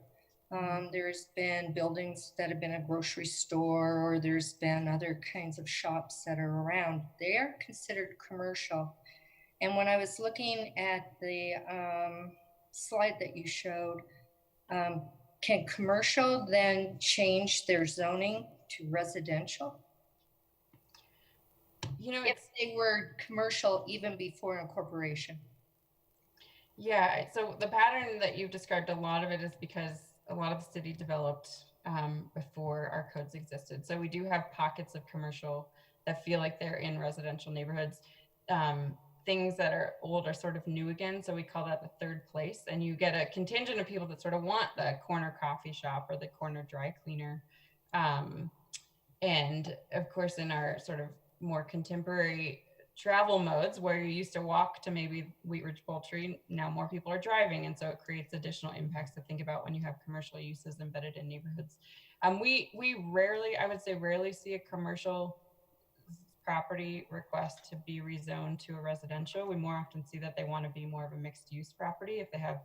M: There's been buildings that have been a grocery store, or there's been other kinds of shops that are around. They are considered commercial. And when I was looking at the slide that you showed, can commercial then change their zoning to residential?
D: You know,
M: if they were commercial even before incorporation.
D: Yeah, so the pattern that you've described, a lot of it is because a lot of the city developed before our codes existed. So we do have pockets of commercial that feel like they're in residential neighborhoods. things that are old are sort of new again. So we call that the third place. And you get a contingent of people that sort of want the corner coffee shop or the corner dry cleaner. And of course, in our sort of more contemporary travel modes where you used to walk to maybe Wheat Ridge Poultry, now more people are driving. And so it creates additional impacts to think about when you have commercial uses embedded in neighborhoods. We rarely, I would say rarely see a commercial property request to be rezoned to a residential. We more often see that they want to be more of a mixed use property if they have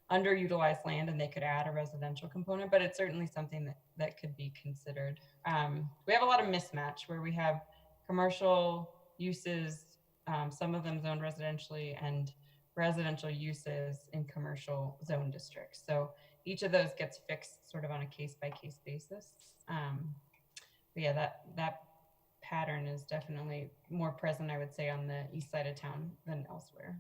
D: underutilized land and they could add a residential component, but it's certainly something that could be considered. We have a lot of mismatch where we have commercial uses, some of them zoned residentially, and residential uses in commercial zone districts. So each of those gets fixed sort of on a case-by-case basis. But yeah, that pattern is definitely more present, I would say, on the east side of town than elsewhere.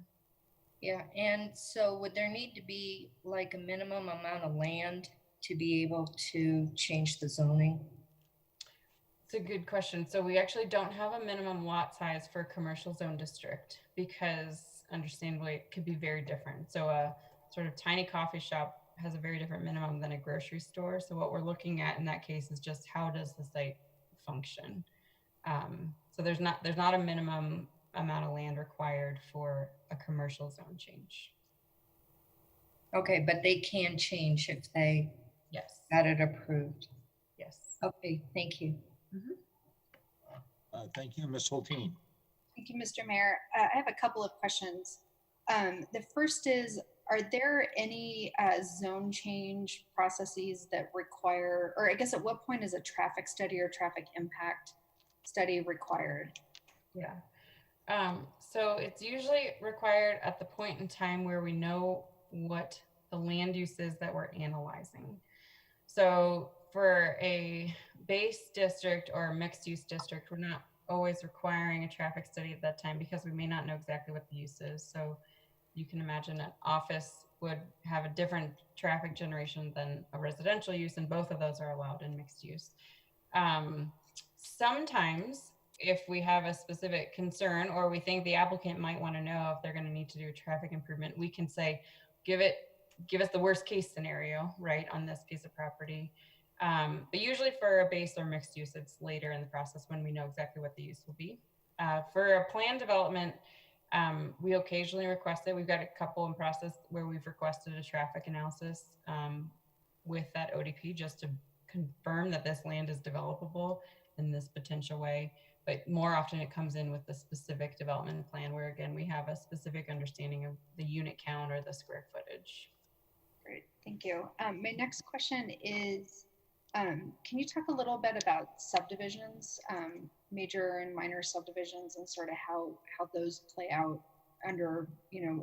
M: Yeah, and so would there need to be like a minimum amount of land to be able to change the zoning?
D: It's a good question. So we actually don't have a minimum lot size for a commercial zone district because understandably it could be very different. So a sort of tiny coffee shop has a very different minimum than a grocery store. So what we're looking at in that case is just how does the site function? So there's not a minimum amount of land required for a commercial zone change.
M: Okay, but they can change if they
D: Yes.
M: got it approved.
D: Yes.
M: Okay, thank you.
A: Thank you, Ms. Hulteen.
G: Thank you, Mr. Mayor. I have a couple of questions. The first is, are there any zone change processes that require, or I guess at what point is a traffic study or traffic impact study required?
D: Yeah. So it's usually required at the point in time where we know what the land use is that we're analyzing. So for a base district or a mixed use district, we're not always requiring a traffic study at that time because we may not know exactly what the use is. So you can imagine an office would have a different traffic generation than a residential use, and both of those are allowed in mixed use. Sometimes if we have a specific concern or we think the applicant might want to know if they're going to need to do a traffic improvement, we can say, give us the worst case scenario, right, on this piece of property. But usually for a base or mixed use, it's later in the process when we know exactly what the use will be. For a plan development, we occasionally request it. We've got a couple in process where we've requested a traffic analysis with that ODP just to confirm that this land is developable in this potential way. But more often it comes in with the specific development plan where, again, we have a specific understanding of the unit count or the square footage.
G: Great, thank you. My next question is, can you talk a little bit about subdivisions, major and minor subdivisions, and sort of how those play out under,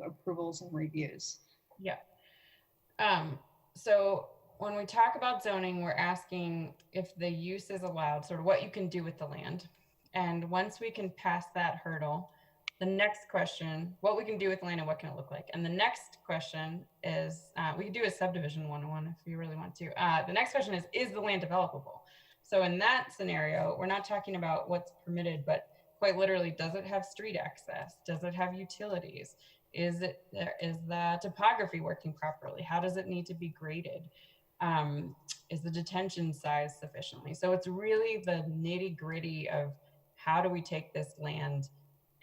G: approvals and reviews?
D: Yeah. So when we talk about zoning, we're asking if the use is allowed, sort of what you can do with the land. And once we can pass that hurdle, the next question, what we can do with land and what can it look like? And the next question is, we can do a subdivision 101 if you really want to. The next question is the land developable? So in that scenario, we're not talking about what's permitted, but quite literally, does it have street access? Does it have utilities? Is the topography working properly? How does it need to be graded? Is the detention size sufficiently? So it's really the nitty gritty of how do we take this land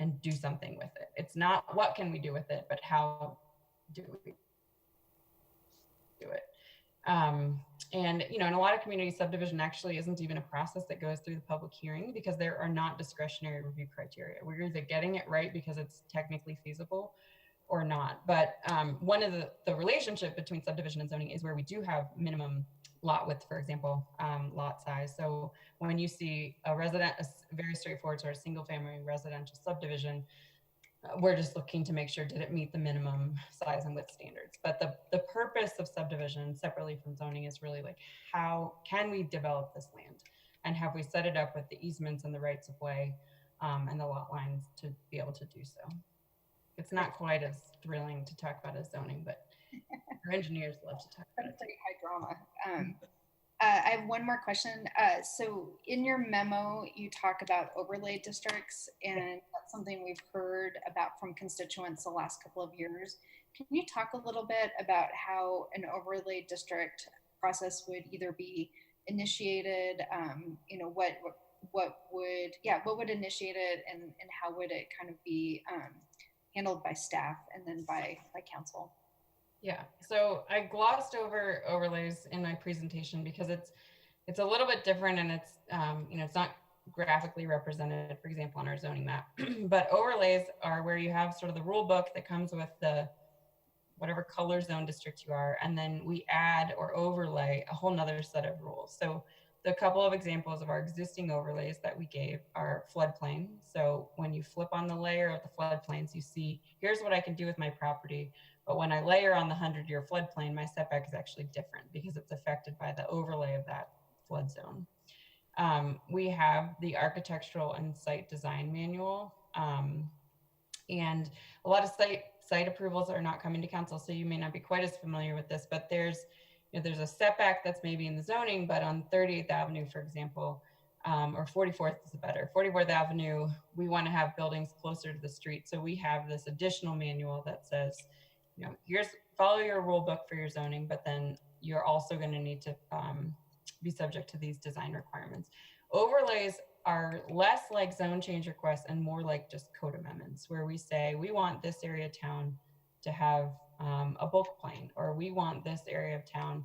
D: and do something with it? It's not what can we do with it, but how do we do it? And in a lot of communities, subdivision actually isn't even a process that goes through the public hearing because there are not discretionary review criteria. We're either getting it right because it's technically feasible or not. But one of the relationship between subdivision and zoning is where we do have minimum lot width, for example, lot size. So when you see a very straightforward sort of single family residential subdivision, we're just looking to make sure, did it meet the minimum size and width standards? But the purpose of subdivision separately from zoning is really like, how can we develop this land? And have we set it up with the easements and the rights of way and the lot lines to be able to do so? It's not quite as thrilling to talk about as zoning, but our engineers love to talk about it.
G: Pretty high drama. I have one more question. So in your memo, you talk about overlay districts, and that's something we've heard about from constituents the last couple of years. Can you talk a little bit about how an overlay district process would either be initiated, what would initiate it, and how would it kind of be handled by staff and then by council?
D: Yeah, so I glossed over overlays in my presentation because it's a little bit different, and it's it's not graphically represented, for example, on our zoning map. But overlays are where you have sort of the rule book that comes with the whatever color zone district you are, and then we add or overlay a whole nother set of rules. So the couple of examples of our existing overlays that we gave are floodplain. So when you flip on the layer of the floodplains, you see, here's what I can do with my property. But when I layer on the 100-year floodplain, my setback is actually different because it's affected by the overlay of that flood zone. We have the architectural and site design manual. And a lot of site approvals are not coming to council, so you may not be quite as familiar with this, but there's a setback that's maybe in the zoning, but on 38th Avenue, for example, or 44th is better. 44th Avenue, we want to have buildings closer to the street. So we have this additional manual that says, here's follow your rule book for your zoning, but then you're also going to need to be subject to these design requirements. Overlays are less like zone change requests and more like just code amendments, where we say we want this area of town to have a bulk plane, or we want this area of town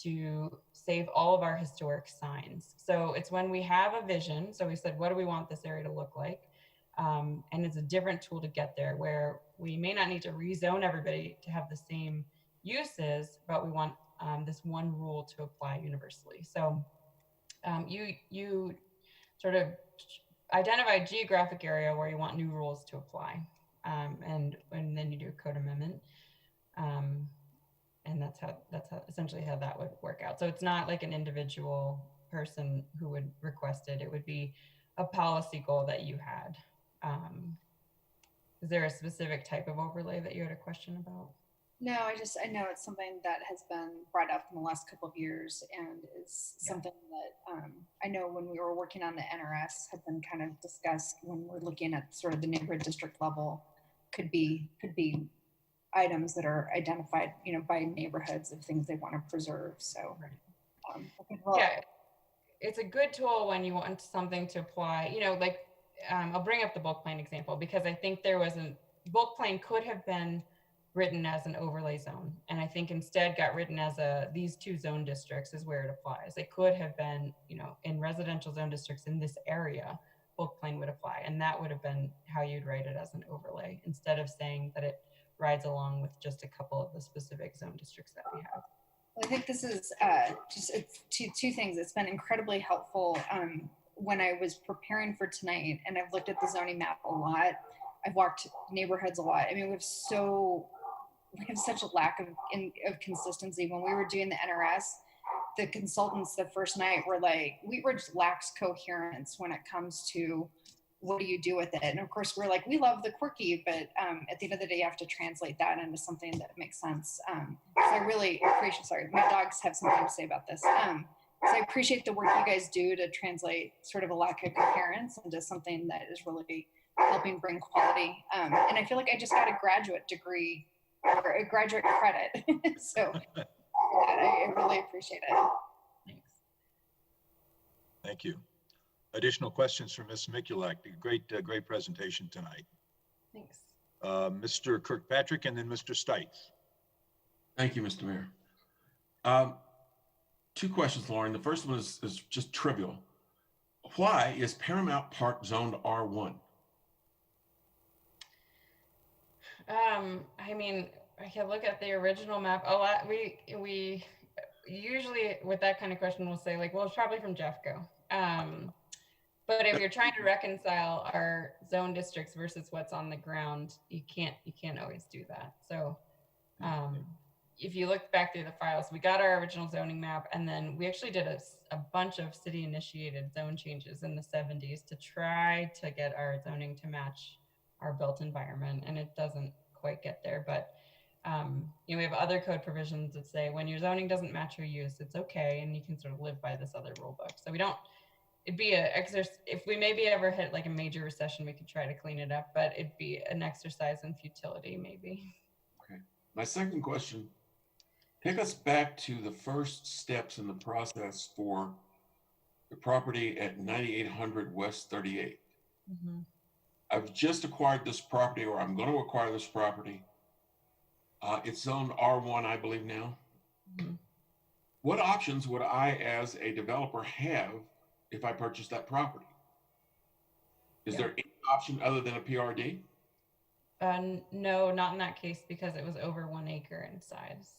D: to save all of our historic signs. So it's when we have a vision. So we said, what do we want this area to look like? And it's a different tool to get there, where we may not need to rezone everybody to have the same uses, but we want this one rule to apply universally. So you sort of identify geographic area where you want new rules to apply, and then you do a code amendment, and that's how essentially how that would work out. So it's not like an individual person who would request it. It would be a policy goal that you had. Is there a specific type of overlay that you had a question about?
G: No, I know it's something that has been brought up in the last couple of years, and is something that I know when we were working on the NRS had been kind of discussed when we're looking at sort of the neighborhood district level. Could be items that are identified, by neighborhoods of things they want to preserve. So,
D: yeah, it's a good tool when you want something to apply. I'll bring up the bulk plane example because I think there was bulk plane could have been written as an overlay zone, and I think instead got written as these two zone districts is where it applies. It could have been, in residential zone districts in this area, bulk plane would apply, and that would have been how you'd write it as an overlay, instead of saying that it rides along with just a couple of the specific zone districts that we have.
G: I think this is just two things. It's been incredibly helpful when I was preparing for tonight, and I've looked at the zoning map a lot. I've walked neighborhoods a lot. I mean, we have such a lack of consistency. When we were doing the NRS, the consultants the first night were like, we were just lacks coherence when it comes to what do you do with it? And of course, we're like, we love the quirky, but at the end of the day, you have to translate that into something that makes sense. So I really appreciate, sorry, my dogs have something to say about this. So I appreciate the work you guys do to translate sort of a lack of coherence into something that is really helping bring quality. And I feel like I just got a graduate degree or a graduate credit. So I really appreciate it.
D: Thanks.
A: Thank you. Additional questions from Ms. Mikulak. Great presentation tonight.
D: Thanks.
A: Mr. Kirkpatrick and then Mr. Stites.
N: Thank you, Mr. Mayor. Two questions, Lauren. The first one is just trivial. Why is Paramount Park zoned R1?
D: I mean, I can look at the original map a lot. We usually with that kind of question, we'll say like, well, it's probably from Jeffco. But if you're trying to reconcile our zone districts versus what's on the ground, you can't always do that. So if you look back through the files, we got our original zoning map, and then we actually did a bunch of city initiated zone changes in the 70s to try to get our zoning to match our built environment, and it doesn't quite get there. But We have other code provisions that say when your zoning doesn't match your use, it's okay, and you can sort of live by this other rule book. So we don't. It'd be a exercise. If we maybe ever hit like a major recession, we could try to clean it up, but it'd be an exercise in futility, maybe.
N: Okay. My second question, take us back to the first steps in the process for the property at 9800 West 38th.
D: Mm-hmm.
N: I've just acquired this property, or I'm going to acquire this property. It's zoned R1, I believe now.
D: Mm-hmm.
N: What options would I, as a developer, have if I purchase that property? Is there any option other than a PRD?
D: No, not in that case, because it was over 1 acre in size.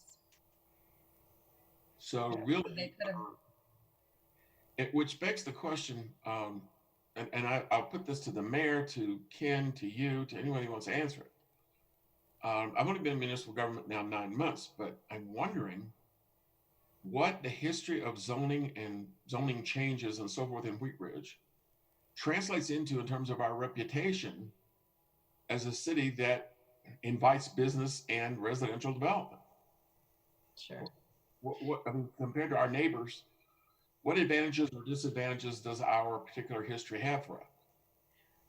N: So really, which begs the question, and I'll put this to the mayor, to Ken, to you, to anyone who wants to answer it. I've only been in municipal government now 9 months, but I'm wondering what the history of zoning and zoning changes and so forth in Wheat Ridge translates into in terms of our reputation as a city that invites business and residential development.
D: Sure.
N: What I mean, compared to our neighbors, what advantages or disadvantages does our particular history have for us?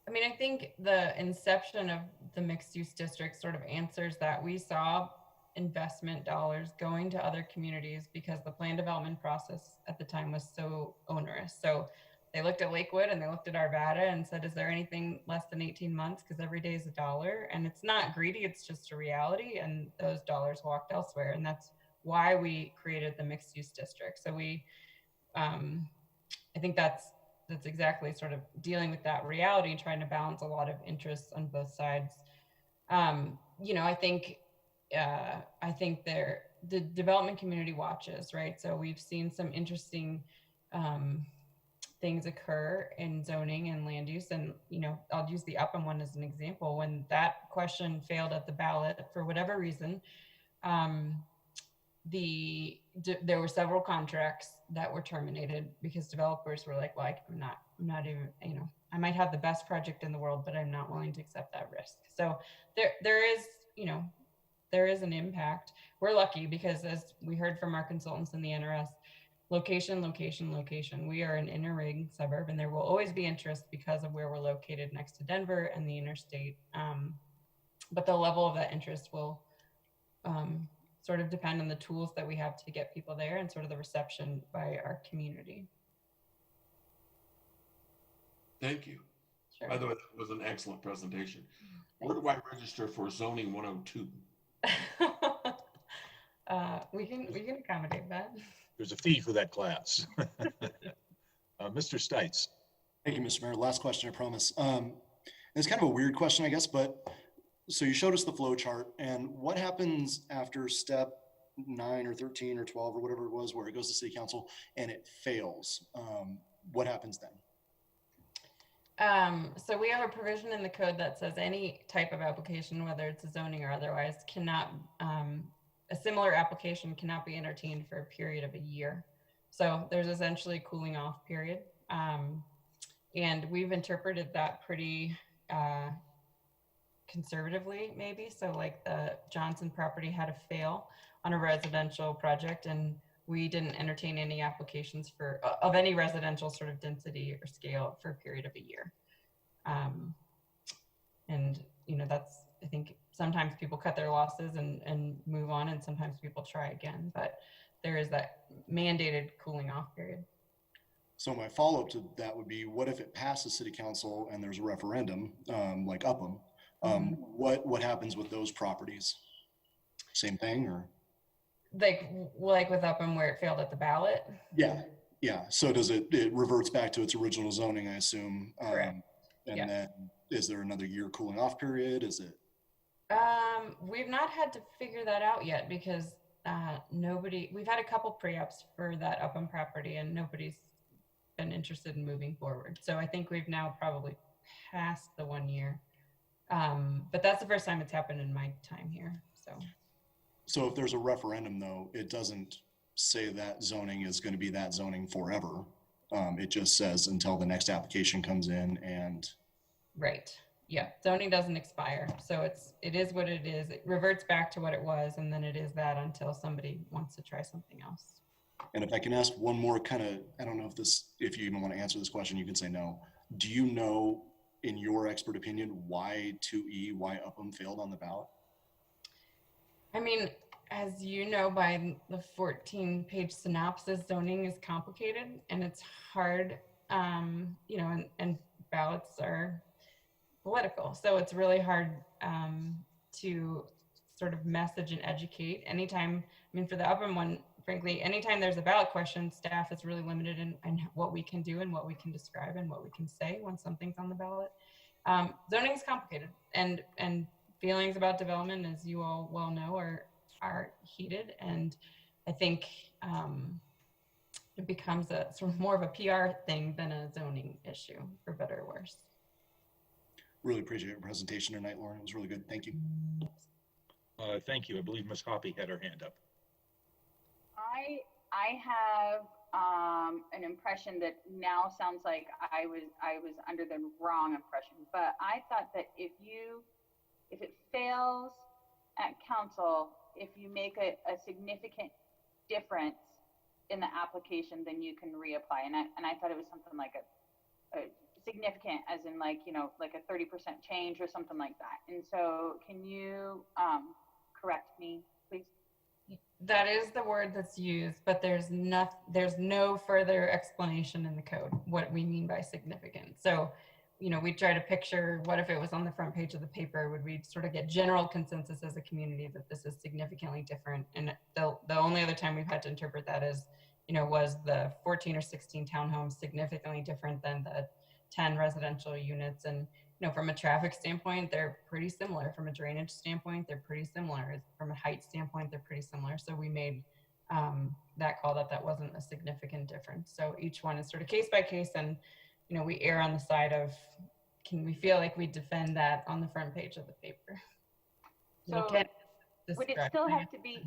D: I mean, I think the inception of the mixed use district sort of answers that. We saw investment dollars going to other communities because the plan development process at the time was so onerous. So they looked at Lakewood and they looked at Arvada and said, is there anything less than 18 months? Because every day is $1. And it's not greedy, it's just a reality. And those dollars walked elsewhere. And that's why we created the mixed use district. So we, I think that's exactly sort of dealing with that reality and trying to balance a lot of interests on both sides. I think the development community watches, right? So we've seen some interesting things occur in zoning and land use. And, I'll use the Upham one as an example. When that question failed at the ballot for whatever reason, there were several contracts that were terminated because developers were like, well, I'm not even, I might have the best project in the world, but I'm not willing to accept that risk. So there is an impact. We're lucky because, as we heard from our consultants in the NRS, location. We are an inner ring suburb, and there will always be interest because of where we're located next to Denver and the interstate. But the level of that interest will sort of depend on the tools that we have to get people there and sort of the reception by our community.
N: Thank you.
D: Sure.
N: By the way, that was an excellent presentation. Where do I register for zoning 102?
D: We can accommodate that.
A: There's a fee for that class. Mr. Stites.
H: Thank you, Mr. Mayor. Last question, I promise. It's kind of a weird question, I guess, but so you showed us the flow chart, and what happens after step 9 or 13 or 12 or whatever it was, where it goes to city council and it fails? What happens then?
D: So we have a provision in the code that says any type of application, whether it's a zoning or otherwise, cannot, a similar application cannot be entertained for a period of a year. So there's essentially a cooling off period. And we've interpreted that pretty conservatively, maybe. So like the Johnson property had a fail on a residential project, and we didn't entertain any applications of any residential sort of density or scale for a period of a year. And, that's, I think sometimes people cut their losses and move on, and sometimes people try again, but there is that mandated cooling off period.
H: So my follow-up to that would be, what if it passes city council and there's a referendum, like Upham? What happens with those properties? Same thing, or? Like
D: with Upham where it failed at the ballot?
H: Yeah. So does it reverts back to its original zoning, I assume?
D: Correct.
H: And then is there another year cooling off period? Is it?
D: We've not had to figure that out yet because we've had a couple pre-ups for that Upham property and nobody's been interested in moving forward. So I think we've now probably passed the 1 year. But that's the first time it's happened in my time here.
H: So if there's a referendum, though, it doesn't say that zoning is going to be that zoning forever. It just says until the next application comes in and.
D: Right. Yeah, zoning doesn't expire. So it is what it is. It reverts back to what it was, and then it is that until somebody wants to try something else.
H: And if I can ask one more kind of, I don't know if you even want to answer this question, you can say no. Do you know, in your expert opinion, why 2E, why Upham failed on the ballot?
D: I mean, as you know, by the 14-page synopsis, zoning is complicated and it's hard, and ballots are political. So it's really hard to sort of message and educate. For the Upham one, frankly, anytime there's a ballot question, staff is really limited in what we can do and what we can describe and what we can say when something's on the ballot. Zoning is complicated, and feelings about development, as you all well know, are heated, and I think it becomes a sort of more of a PR thing than a zoning issue, for better or worse.
H: Really appreciate your presentation tonight, Lauren. It was really good. Thank you.
A: Thank you. I believe Ms. Hoppy had her hand up.
F: I have an impression that now sounds like I was under the wrong impression, but I thought that if it fails at council, if you make a significant difference in the application, then you can reapply. And I thought it was something like a significant, as in like a 30% change or something like that. And so can you correct me, please?
D: That is the word that's used, but there's no further explanation in the code what we mean by significant. So, we try to picture, what if it was on the front page of the paper? Would we sort of get general consensus as a community that this is significantly different? And the only other time we've had to interpret that is, was the 14 or 16 townhomes significantly different than the 10 residential units? And from a traffic standpoint, they're pretty similar. From a drainage standpoint, they're pretty similar. From a height standpoint, they're pretty similar. So we made that call that wasn't a significant difference. So each one is sort of case by case, and we err on the side of, can we feel like we defend that on the front page of the paper?
F: So would it still have to be?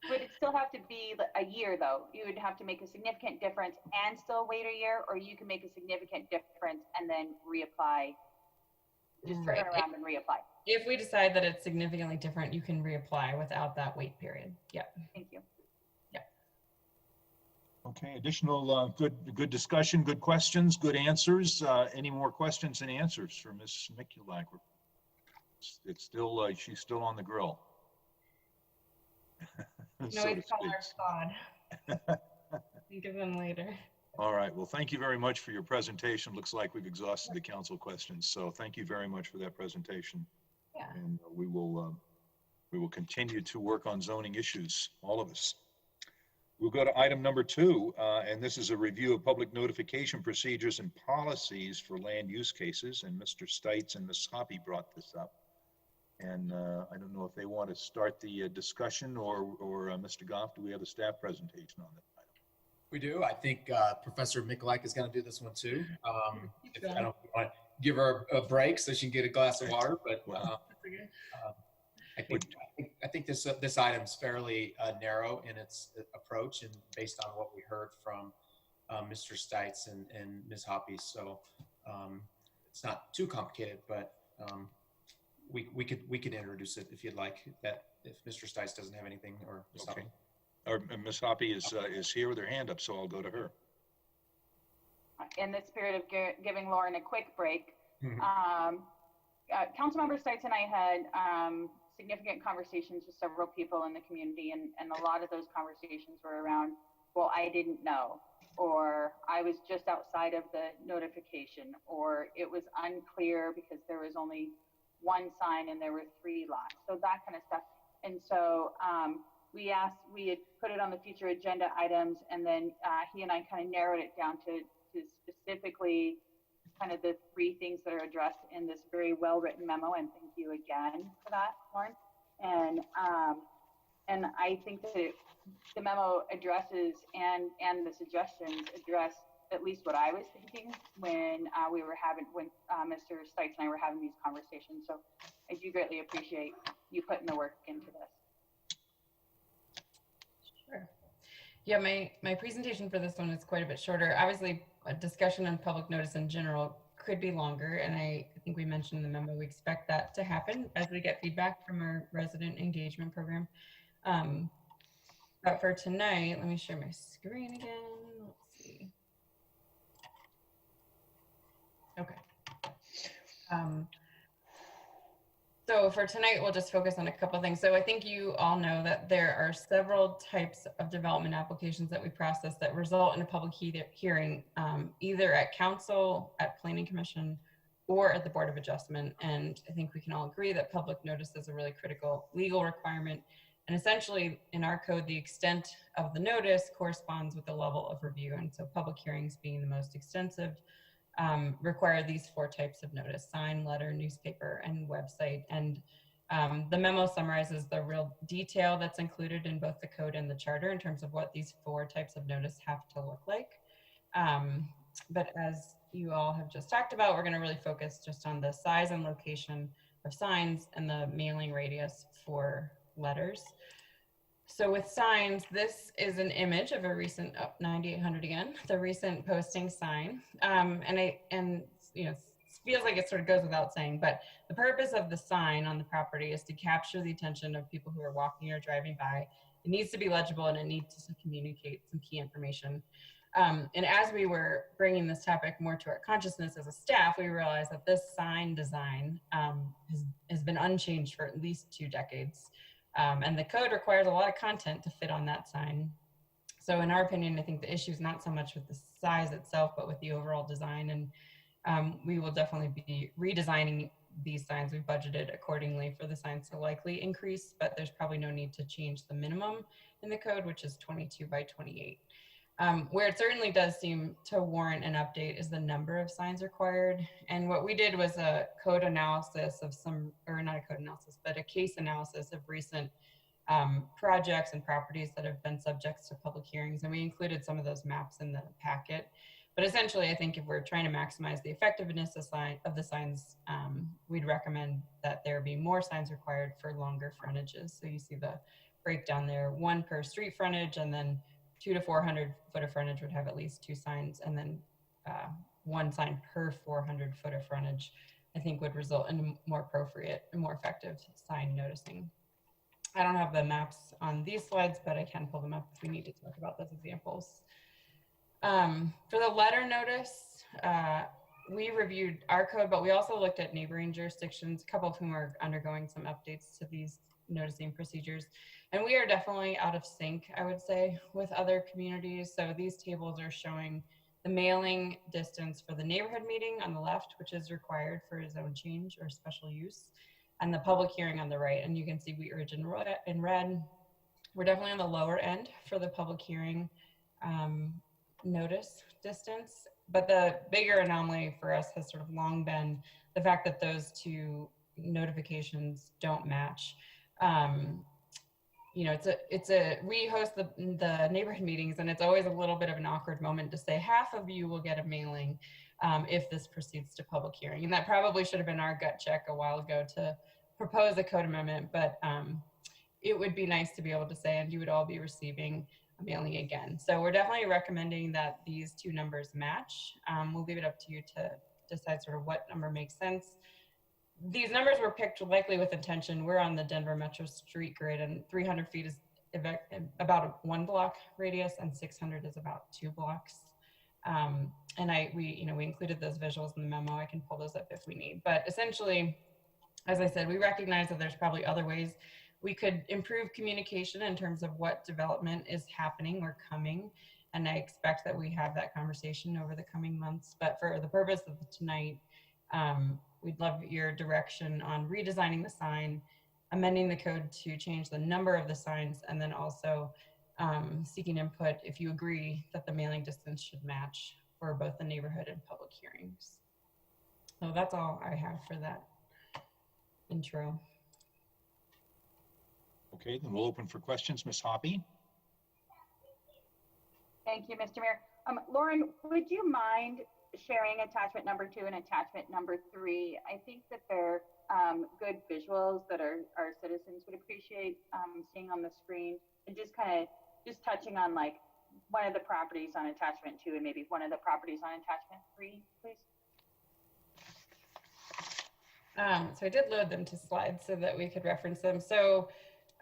F: Would it still have to be a year though? You would have to make a significant difference and still wait a year, or you can make a significant difference and then reapply. Just turn around and reapply.
D: If we decide that it's significantly different, you can reapply without that wait period. Yeah.
F: Thank you.
D: Yeah.
A: Okay, additional good discussion, good questions, good answers. Any more questions and answers for Ms. Mikulak? It's still, she's still on the grill.
D: No, he's called our squad. Think of him later.
A: All right. Well, thank you very much for your presentation. Looks like we've exhausted the council questions. So thank you very much for that presentation.
D: Yeah.
A: And we will continue to work on zoning issues, all of us. We'll go to item number 2, and this is a review of public notification procedures and policies for land use cases. And Mr. Stites and Ms. Hoppy brought this up. And I don't know if they want to start the discussion, or Mr. Goff, do we have a staff presentation on that item?
C: We do. I think Professor Mikulak is going to do this one too. If I don't want to give her a break so she can get a glass of water, but I think this item is fairly narrow in its approach, and based on what we heard from Mr. Stites and Ms. Hoppy. So it's not too complicated, but we could introduce it if you'd like. That if Mr. Stites doesn't have anything, or Ms. Hoppy.
A: Or Ms. Hoppy is here with her hand up, so I'll go to her.
F: In the spirit of giving Lauren a quick break, Councilmember Stites and I had significant conversations with several people in the community, and a lot of those conversations were around, well, I didn't know, or I was just outside of the notification, or it was unclear because there was only one sign and there were 3 lots, so that kind of stuff. And so we had put it on the future agenda items, and then he and I kind of narrowed it down to specifically kind of the 3 things that are addressed in this very well-written memo, and thank you again for that, Lauren. And I think that the memo addresses and the suggestions address at least what I was thinking when Mr. Stites and I were having these conversations. So I do greatly appreciate you putting the work into this.
D: Sure. Yeah, my presentation for this one is quite a bit shorter. Obviously, a discussion on public notice in general could be longer. And I think we mentioned in the memo, we expect that to happen as we get feedback from our resident engagement program. But for tonight, let me share my screen again. Let's see. Okay. So for tonight, we'll just focus on a couple of things. So I think you all know that there are several types of development applications that we process that result in a public hearing, either at council, at planning commission, or at the Board of Adjustment. And I think we can all agree that public notice is a really critical legal requirement. And essentially in our code, the extent of the notice corresponds with the level of review. And so public hearings being the most extensive, require these 4 types of notice: sign, letter, newspaper, and website. And the memo summarizes the real detail that's included in both the code and the charter in terms of what these 4 types of notice have to look like. But as you all have just talked about, we're going to really focus just on the size and location of signs and the mailing radius for letters. So with signs, this is an image of a recent 9800 again, the recent posting sign. And you know, it feels like it sort of goes without saying, but the purpose of the sign on the property is to capture the attention of people who are walking or driving by. It needs to be legible and it needs to communicate some key information. And as we were bringing this topic more to our consciousness as a staff, we realized that this sign design has been unchanged for at least 2 decades. And the code requires a lot of content to fit on that sign. So in our opinion, I think the issue is not so much with the size itself, but with the overall design. And we will definitely be redesigning these signs. We've budgeted accordingly for the signs to likely increase, but there's probably no need to change the minimum in the code, which is 22 by 28. Where it certainly does seem to warrant an update is the number of signs required. And what we did was a code analysis of some, or not a code analysis, but a case analysis of recent projects and properties that have been subjects to public hearings. And we included some of those maps in the packet. But essentially, I think if we're trying to maximize the effectiveness of the signs, we'd recommend that there be more signs required for longer frontages. So you see the breakdown there, 1 per street frontage, and then 200 to 400 foot of frontage would have at least 2 signs, and then 1 sign per 400 foot of frontage, I think would result in a more appropriate and more effective sign noticing. I don't have the maps on these slides, but I can pull them up if we need to talk about those examples. For the letter notice, we reviewed our code, but we also looked at neighboring jurisdictions, a couple of whom are undergoing some updates to these noticing procedures. And we are definitely out of sync, I would say, with other communities. So these tables are showing the mailing distance for the neighborhood meeting on the left, which is required for a zone change or special use, and the public hearing on the right. And you can see we urge in red. We're definitely on the lower end for the public hearing notice distance. But the bigger anomaly for us has sort of long been the fact that those 2 notifications don't match. You know, we host the neighborhood meetings, and it's always a little bit of an awkward moment to say half of you will get a mailing if this proceeds to public hearing. And that probably should have been our gut check a while ago to propose a code amendment, but it would be nice to be able to say, and you would all be receiving a mailing again. So we're definitely recommending that these 2 numbers match. We'll leave it up to you to decide sort of what number makes sense. These numbers were picked likely with intention. We're on the Denver Metro street grid, and 300 feet is about a 1 block radius, and 600 is about 2 blocks. And we included those visuals in the memo. I can pull those up if we need. But essentially, as I said, we recognize that there's probably other ways we could improve communication in terms of what development is happening or coming. And I expect that we have that conversation over the coming months. But for the purpose of tonight, we'd love your direction on redesigning the sign, amending the code to change the number of the signs, and then also seeking input if you agree that the mailing distance should match for both the neighborhood and public hearings. So that's all I have for that intro.
A: Okay, then we'll open for questions. Ms. Hoppy?
F: Thank you, Mr. Mayor. Lauren, would you mind sharing attachment number 2 and attachment number 3? I think that they're good visuals that our citizens would appreciate seeing on the screen, and just touching on like one of the properties on attachment 2 and maybe one of the properties on attachment 3, please.
D: So I did load them to slides so that we could reference them. So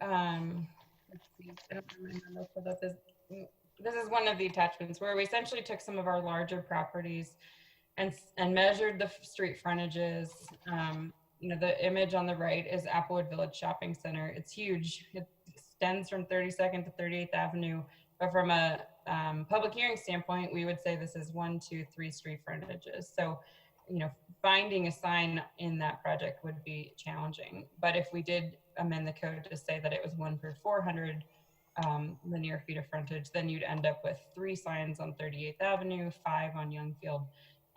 D: let's see, I don't have my memo pulled up. This is one of the attachments where we essentially took some of our larger properties and measured the street frontages. The image on the right is Applewood Village Shopping Center. It's huge. It extends from 32nd to 38th Avenue. But from a public hearing standpoint, we would say this is 1, 2, 3 street frontages. So, finding a sign in that project would be challenging. But if we did amend the code to say that it was 1 per 400 linear feet of frontage, then you'd end up with 3 signs on 38th Avenue, 5 on Youngfield,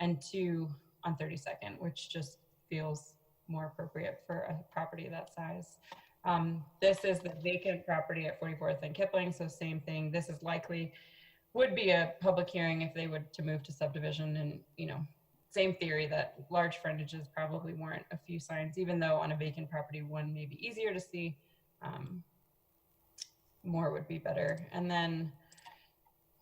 D: and 2 on 32nd, which just feels more appropriate for a property that size. This is the vacant property at 44th and Kipling, so same thing. This is likely would be a public hearing if they would to move to subdivision, and same theory that large frontages probably warrant a few signs, even though on a vacant property, 1 may be easier to see. More would be better. And then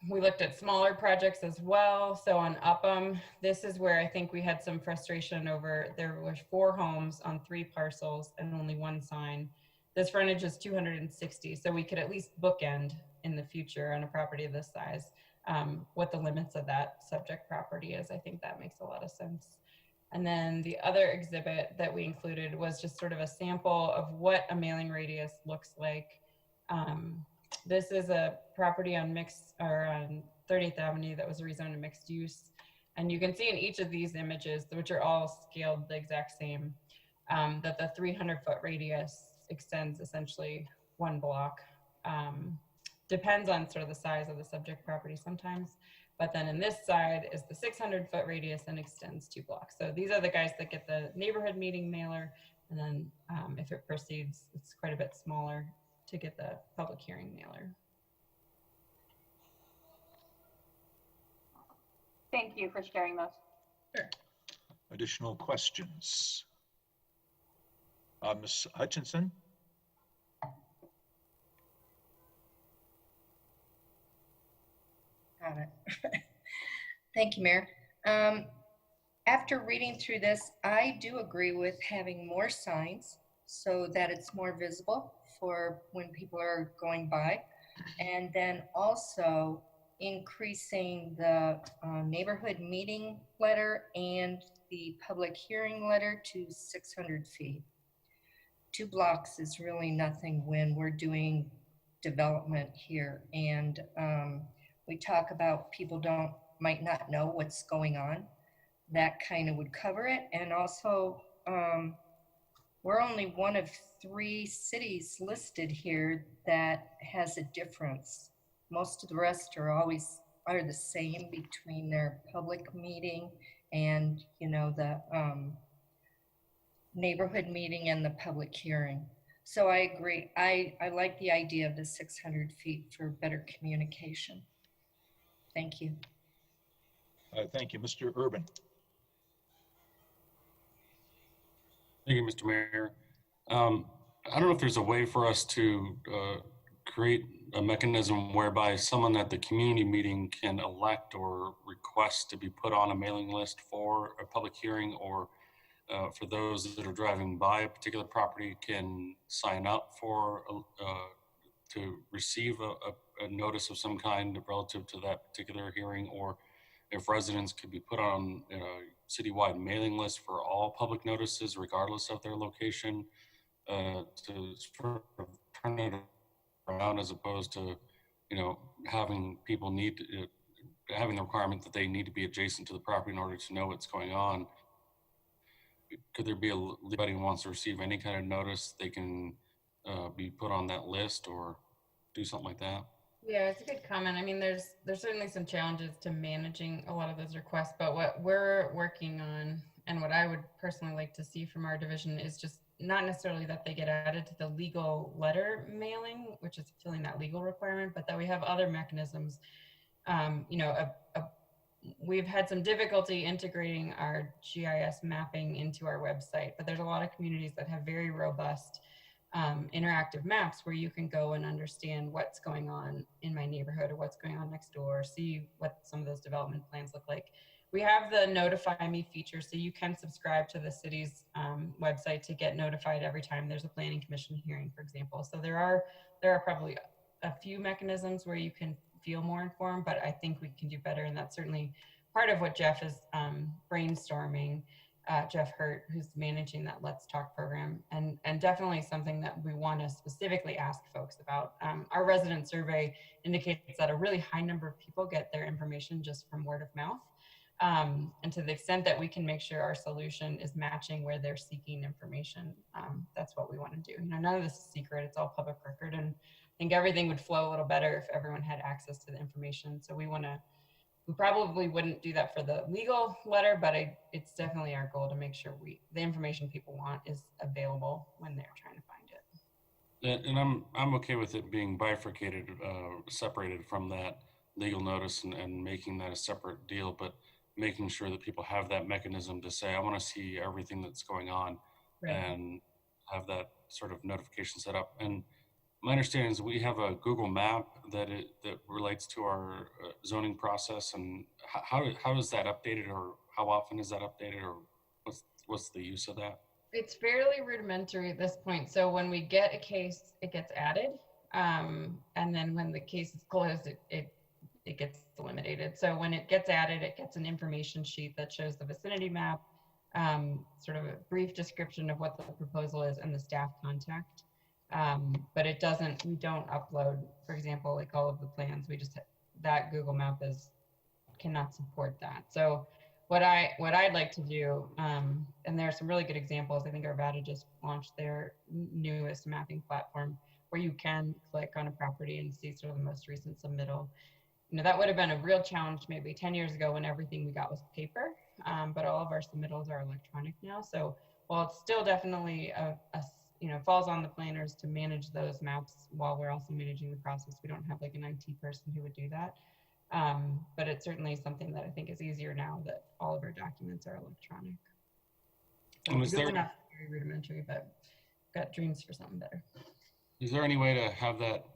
D: we looked at smaller projects as well. So on Upham, this is where I think we had some frustration over, there were 4 homes on 3 parcels and only 1 sign. This frontage is 260, so we could at least bookend in the future on a property of this size what the limits of that subject property is. I think that makes a lot of sense. And then the other exhibit that we included was just sort of a sample of what a mailing radius looks like. This is a property on 30th Avenue that was rezoned to mixed use. And you can see in each of these images, which are all scaled the exact same, that the 300-foot radius extends essentially 1 block. Depends on sort of the size of the subject property sometimes. But then in this side is the 600-foot radius and extends 2 blocks. So these are the guys that get the neighborhood meeting mailer. And then if it proceeds, it's quite a bit smaller to get the public hearing mailer.
F: Thank you for sharing those.
A: Sure. Additional questions? Ms. Hutchinson?
M: Got it. Thank you, Mayor. After reading through this, I do agree with having more signs so that it's more visible for when people are going by. And then also increasing the neighborhood meeting letter and the public hearing letter to 600 feet. 2 blocks is really nothing when we're doing development here. And we talk about people might not know what's going on. That kind of would cover it. And also, we're only one of 3 cities listed here that has a difference. Most of the rest are the same between their public meeting and the neighborhood meeting and the public hearing. So I agree. I like the idea of the 600 feet for better communication. Thank you.
A: Thank you, Mr. Urban.
J: Thank you, Mr. Mayor. I don't know if there's a way for us to create a mechanism whereby someone at the community meeting can elect or request to be put on a mailing list for a public hearing, or for those that are driving by a particular property can sign up for to receive a notice of some kind relative to that particular hearing, or if residents could be put on a citywide mailing list for all public notices, regardless of their location, to sort of turn it around, as opposed to, having people having the requirement that they need to be adjacent to the property in order to know what's going on. Could there be anybody who wants to receive any kind of notice, they can be put on that list or do something like that?
D: Yeah, it's a good comment. I mean, there's certainly some challenges to managing a lot of those requests, but what we're working on and what I would personally like to see from our division is just not necessarily that they get added to the legal letter mailing, which is filling that legal requirement, but that we have other mechanisms. We've had some difficulty integrating our GIS mapping into our website, but there's a lot of communities that have very robust interactive maps where you can go and understand what's going on in my neighborhood or what's going on next door, see what some of those development plans look like. We have the notify me feature, so you can subscribe to the city's website to get notified every time there's a planning commission hearing, for example. So there are probably a few mechanisms where you can feel more informed, but I think we can do better, and that's certainly part of what Jeff is brainstorming. Jeff Hurt, who's managing that Let's Talk program, and definitely something that we want to specifically ask folks about. Our resident survey indicates that a really high number of people get their information just from word of mouth. And to the extent that we can make sure our solution is matching where they're seeking information, that's what we want to do. You know, none of this is secret, it's all public record, and I think everything would flow a little better if everyone had access to the information. So we probably wouldn't do that for the legal letter, but it's definitely our goal to make sure the information people want is available when they're trying to find it.
J: And I'm okay with it being bifurcated, separated from that legal notice and making that a separate deal, but making sure that people have that mechanism to say, I want to see everything that's going on, right, and have that sort of notification set up. And my understanding is we have a Google map that relates to our zoning process. And how is that updated, or how often is that updated, or what's the use of that?
D: It's fairly rudimentary at this point. So when we get a case, it gets added. And then when the case is closed, it gets eliminated. So when it gets added, it gets an information sheet that shows the vicinity map, sort of a brief description of what the proposal is, and the staff contact. But we don't upload, for example, like all of the plans. That Google map cannot support that. So what I'd like to do, and there are some really good examples. I think Arvada just launched their newest mapping platform where you can click on a property and see sort of the most recent submittal. You know, that would have been a real challenge maybe 10 years ago when everything we got was paper, but all of our submittals are electronic now. So while it's still definitely falls on the planners to manage those maps while we're also managing the process, we don't have like an IT person who would do that. But it's certainly something that I think is easier now that all of our documents are electronic. So Google Maps is very rudimentary, but got dreams for something better.
J: Is there any way to have that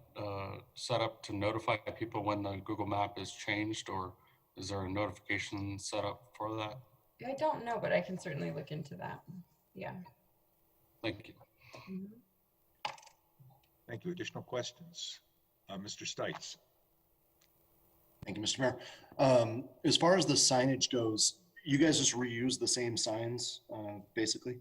J: set up to notify people when the Google map is changed, or is there a notification set up for that?
D: I don't know, but I can certainly look into that. Yeah.
J: Thank you.
D: Mm-hmm.
A: Thank you. Additional questions? Mr. Stites.
H: Thank you, Mr. Mayor. As far as the signage goes, you guys just reuse the same signs, basically?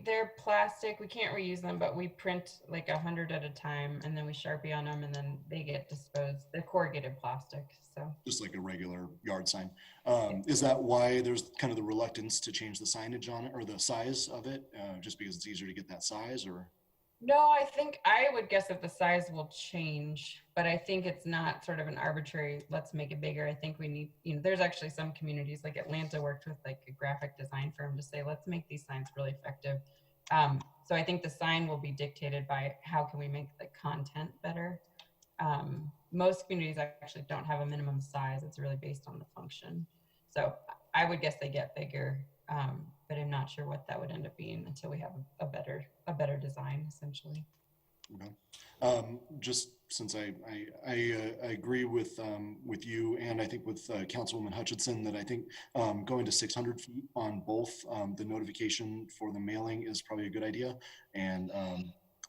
D: They're plastic. We can't reuse them, but we print like 100 at a time, and then we Sharpie on them, and then they get disposed. They're corrugated plastic, so. Just
H: like a regular yard sign. Is that why there's kind of the reluctance to change the signage on it, or the size of it, just because it's easier to get that size, or?
D: No, I would guess that the size will change, but I think it's not sort of an arbitrary, let's make it bigger. I think we need, there's actually some communities like Atlanta worked with like a graphic design firm to say, let's make these signs really effective. So I think the sign will be dictated by how can we make the content better. Most communities actually don't have a minimum size. It's really based on the function. So I would guess they get bigger. But I'm not sure what that would end up being until we have a better design, essentially.
H: Okay. Just since I agree with you, and I think with Councilwoman Hutchinson, that I think going to 600 feet on both the notification for the mailing is probably a good idea. And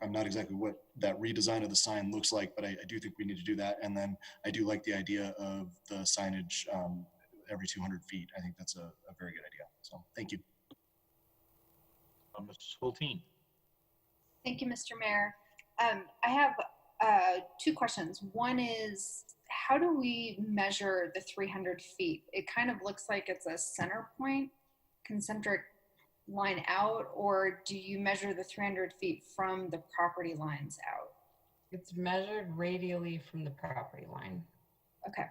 H: I'm not exactly what that redesign of the sign looks like, but I do think we need to do that. And then I do like the idea of the signage every 200 feet. I think that's a very good idea. So thank you.
A: Ms. Hulteen.
G: Thank you, Mr. Mayor. I have two questions. One is, how do we measure the 300 feet? It kind of looks like it's a center point, concentric line out, or do you measure the 300 feet from the property lines out?
D: It's measured radially from the property line.
G: Okay.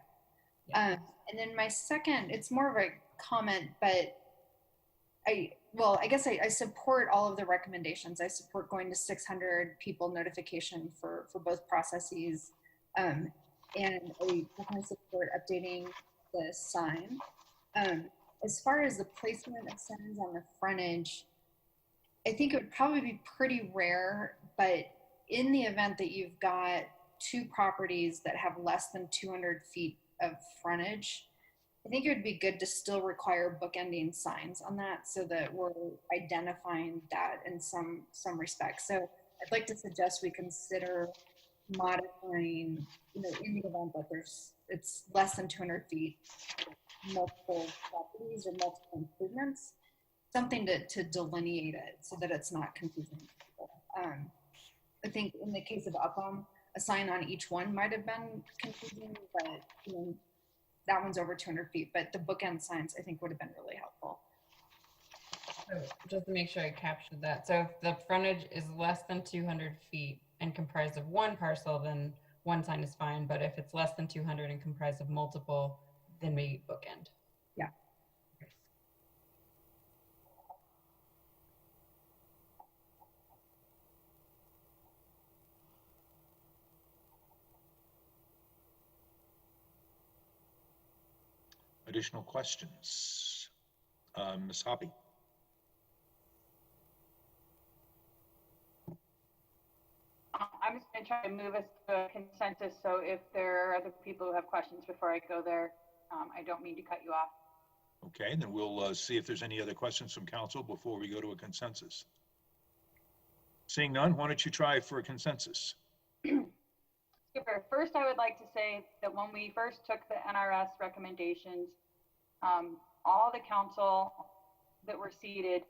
D: Yeah.
G: And then my second, it's more of a comment, but I guess I support all of the recommendations. I support going to 600 people notification for both processes. And I definitely support updating the sign. As far as the placement of signs on the frontage, I think it would probably be pretty rare, but in the event that you've got two properties that have less than 200 feet of frontage, I think it would be good to still require bookending signs on that so that we're identifying that in some respects. So I'd like to suggest we consider modifying, in the event that it's less than 200 feet, multiple properties or multiple improvements, something to delineate it so that it's not confusing to people. I think in the case of Upham, a sign on each one might have been confusing, but that one's over 200 feet, but the bookend signs I think would have been really helpful.
D: So just to make sure I captured that. So if the frontage is less than 200 feet and comprised of one parcel, then one sign is fine. But if it's less than 200 and comprised of multiple, then we bookend.
G: Yeah.
A: Additional questions? Ms. Hoppy?
F: I'm just going to try to move us to a consensus. So if there are other people who have questions before I go there, I don't mean to cut you off.
A: Okay, then we'll see if there's any other questions from council before we go to a consensus. Seeing none, why don't you try for a consensus?
F: Skipper, first I would like to say that when we first took the NRS recommendations, all the council that were seated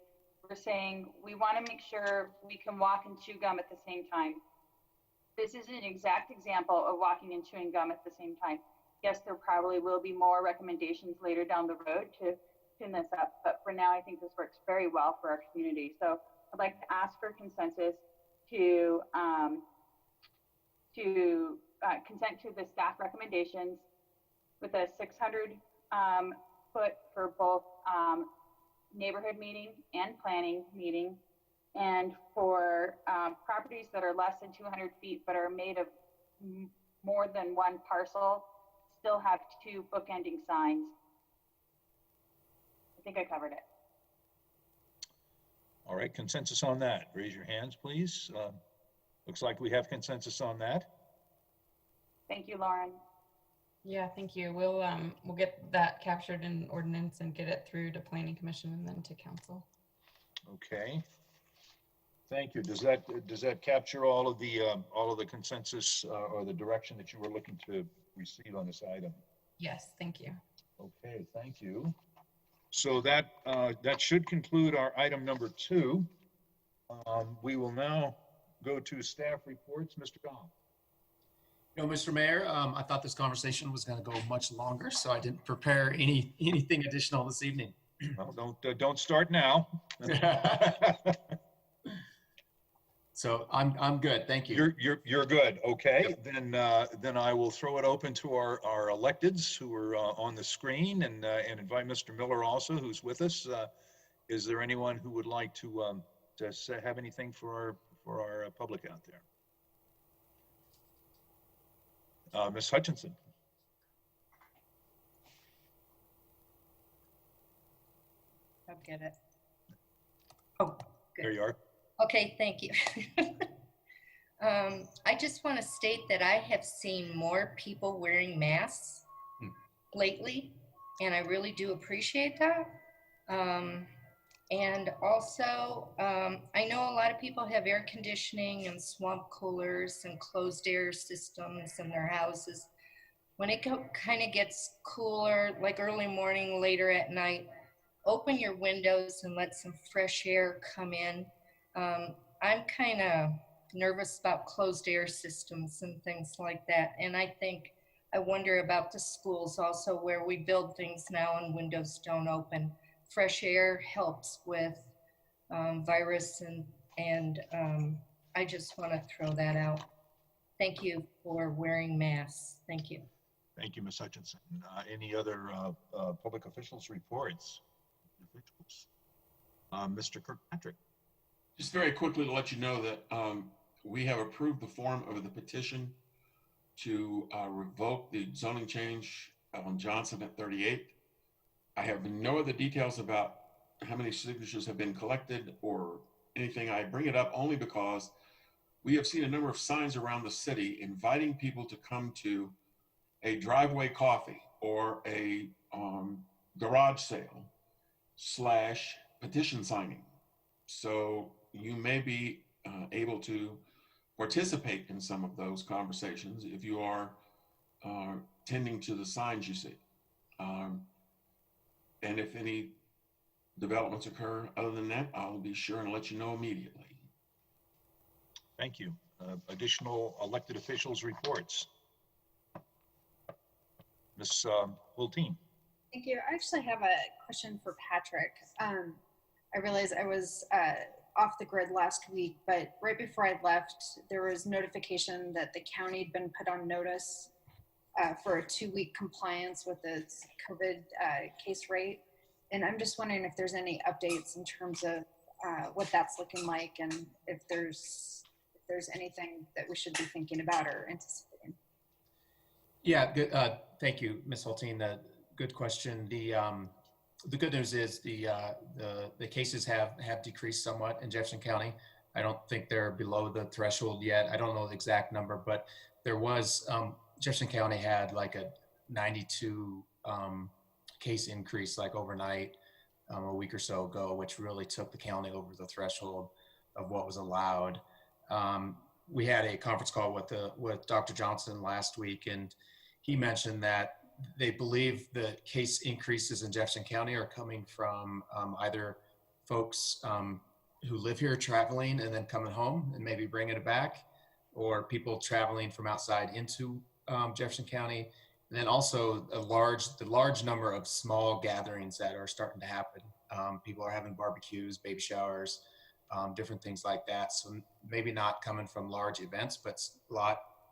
F: were saying, we want to make sure we can walk and chew gum at the same time. This is an exact example of walking and chewing gum at the same time. Yes, there probably will be more recommendations later down the road to tune this up, but for now, I think this works very well for our community. So I'd like to ask for consensus to consent to the staff recommendations with a 600 foot for both neighborhood meeting and planning meeting, and for properties that are less than 200 feet but are made of more than one parcel, still have 2 bookending signs. I think I covered it.
A: All right, consensus on that. Raise your hands, please. Looks like we have consensus on that.
F: Thank you, Lauren.
D: Yeah, thank you. We'll get that captured in ordinance and get it through to planning commission and then to council.
A: Okay. Thank you. Does that capture all of the consensus or the direction that you were looking to receive on this item?
D: Yes, thank you.
A: Okay, thank you. So that should conclude our item number 2. We will now go to staff reports. Mr. Gall.
C: Mr. Mayor, I thought this conversation was going to go much longer, so I didn't prepare anything additional this evening.
A: Well, don't start now.
C: So I'm good. Thank you.
A: You're good. Okay, then I will throw it open to our electeds who are on the screen and invite Mr. Miller also, who's with us. Is there anyone who would like to have anything for our public out there? Ms. Hutchinson.
M: I'll get it. Oh, good.
A: There you are.
M: Okay, thank you. I just want to state that I have seen more people wearing masks lately, and I really do appreciate that. And also, I know a lot of people have air conditioning and swamp coolers and closed air systems in their houses. When it kind of gets cooler, like early morning, later at night, open your windows and let some fresh air come in. I'm kind of nervous about closed air systems and things like that. And I wonder about the schools also, where we build things now and windows don't open. Fresh air helps with virus and I just want to throw that out. Thank you for wearing masks. Thank you.
A: Thank you, Ms. Hutchinson. Any other public officials reports? Mr. Kirkpatrick.
N: Just very quickly to let you know that we have approved the form of the petition to revoke the zoning change on Johnson at 38. I have no other details about how many signatures have been collected or anything. I bring it up only because we have seen a number of signs around the city inviting people to come to a driveway coffee or a garage sale / petition signing. So you may be able to participate in some of those conversations if you are tending to the signs you see. And if any developments occur other than that, I'll be sure and let you know immediately.
A: Thank you. Additional elected officials reports. Ms. Hulteen.
G: Thank you. I actually have a question for Patrick. I realized I was off the grid last week, but right before I left, there was notification that the county had been put on notice for a 2-week compliance with its COVID case rate. And I'm just wondering if there's any updates in terms of what that's looking like, and if there's anything that we should be thinking about or anticipating.
C: Yeah, good. Thank you, Ms. Hulteen. Good question. The good news is the cases have decreased somewhat in Jefferson County. I don't think they're below the threshold yet. I don't know the exact number, but there was Jefferson County had like a 92 case increase like overnight a week or so ago, which really took the county over the threshold of what was allowed. We had a conference call with Dr. Johnson last week, and he mentioned that they believe the case increases in Jefferson County are coming from either folks who live here traveling and then coming home and maybe bringing it back, or people traveling from outside into Jefferson County. And then also the large number of small gatherings that are starting to happen. People are having barbecues, baby showers, different things like that. So maybe not coming from large events, but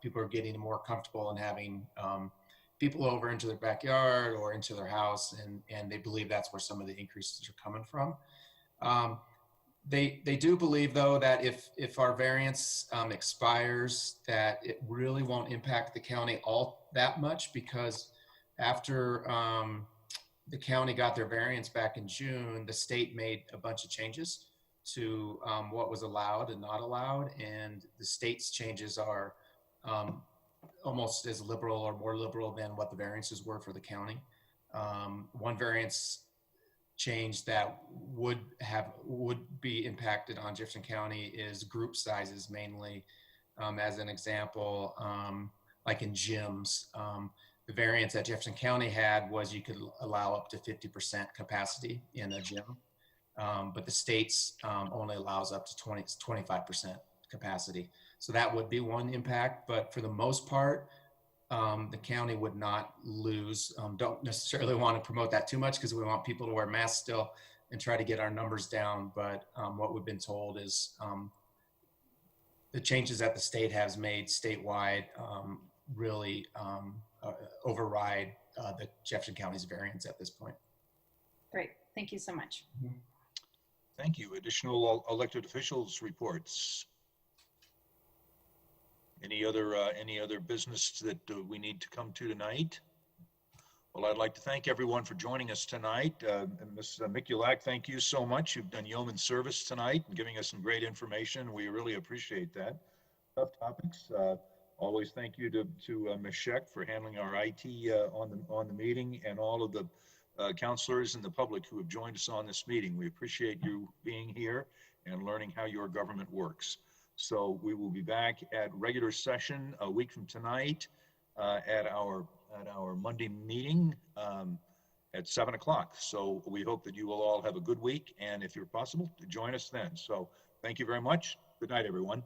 C: people are getting more comfortable in having people over into their backyard or into their house, and they believe that's where some of the increases are coming from. They do believe, though, that if our variance expires, that it really won't impact the county all that much, because after the county got their variance back in June, the state made a bunch of changes to what was allowed and not allowed, and the state's changes are almost as liberal or more liberal than what the variances were for the county. One variance change that would be impacted on Jefferson County is group sizes, mainly. As an example, like in gyms, the variance that Jefferson County had was you could allow up to 50% capacity in a gym, but the state's only allows up to 25% capacity. So that would be one impact, but for the most part, the county would not lose. Don't necessarily want to promote that too much because we want people to wear masks still and try to get our numbers down. But what we've been told is the changes that the state has made statewide really override the Jefferson County's variance at this point.
G: Great. Thank you so much.
A: Thank you. Additional elected officials reports. Any other business that we need to come to tonight? Well, I'd like to thank everyone for joining us tonight. Ms. Mikulak, thank you so much. You've done yeoman service tonight and giving us some great information. We really appreciate that. Tough topics. Always thank you to Ms. Scheck for handling our IT on the meeting, and all of the counselors and the public who have joined us on this meeting. We appreciate you being here and learning how your government works. So we will be back at regular session a week from tonight at our Monday meeting at 7 o'clock. So we hope that you will all have a good week, and if you're possible, to join us then. So thank you very much. Good night, everyone.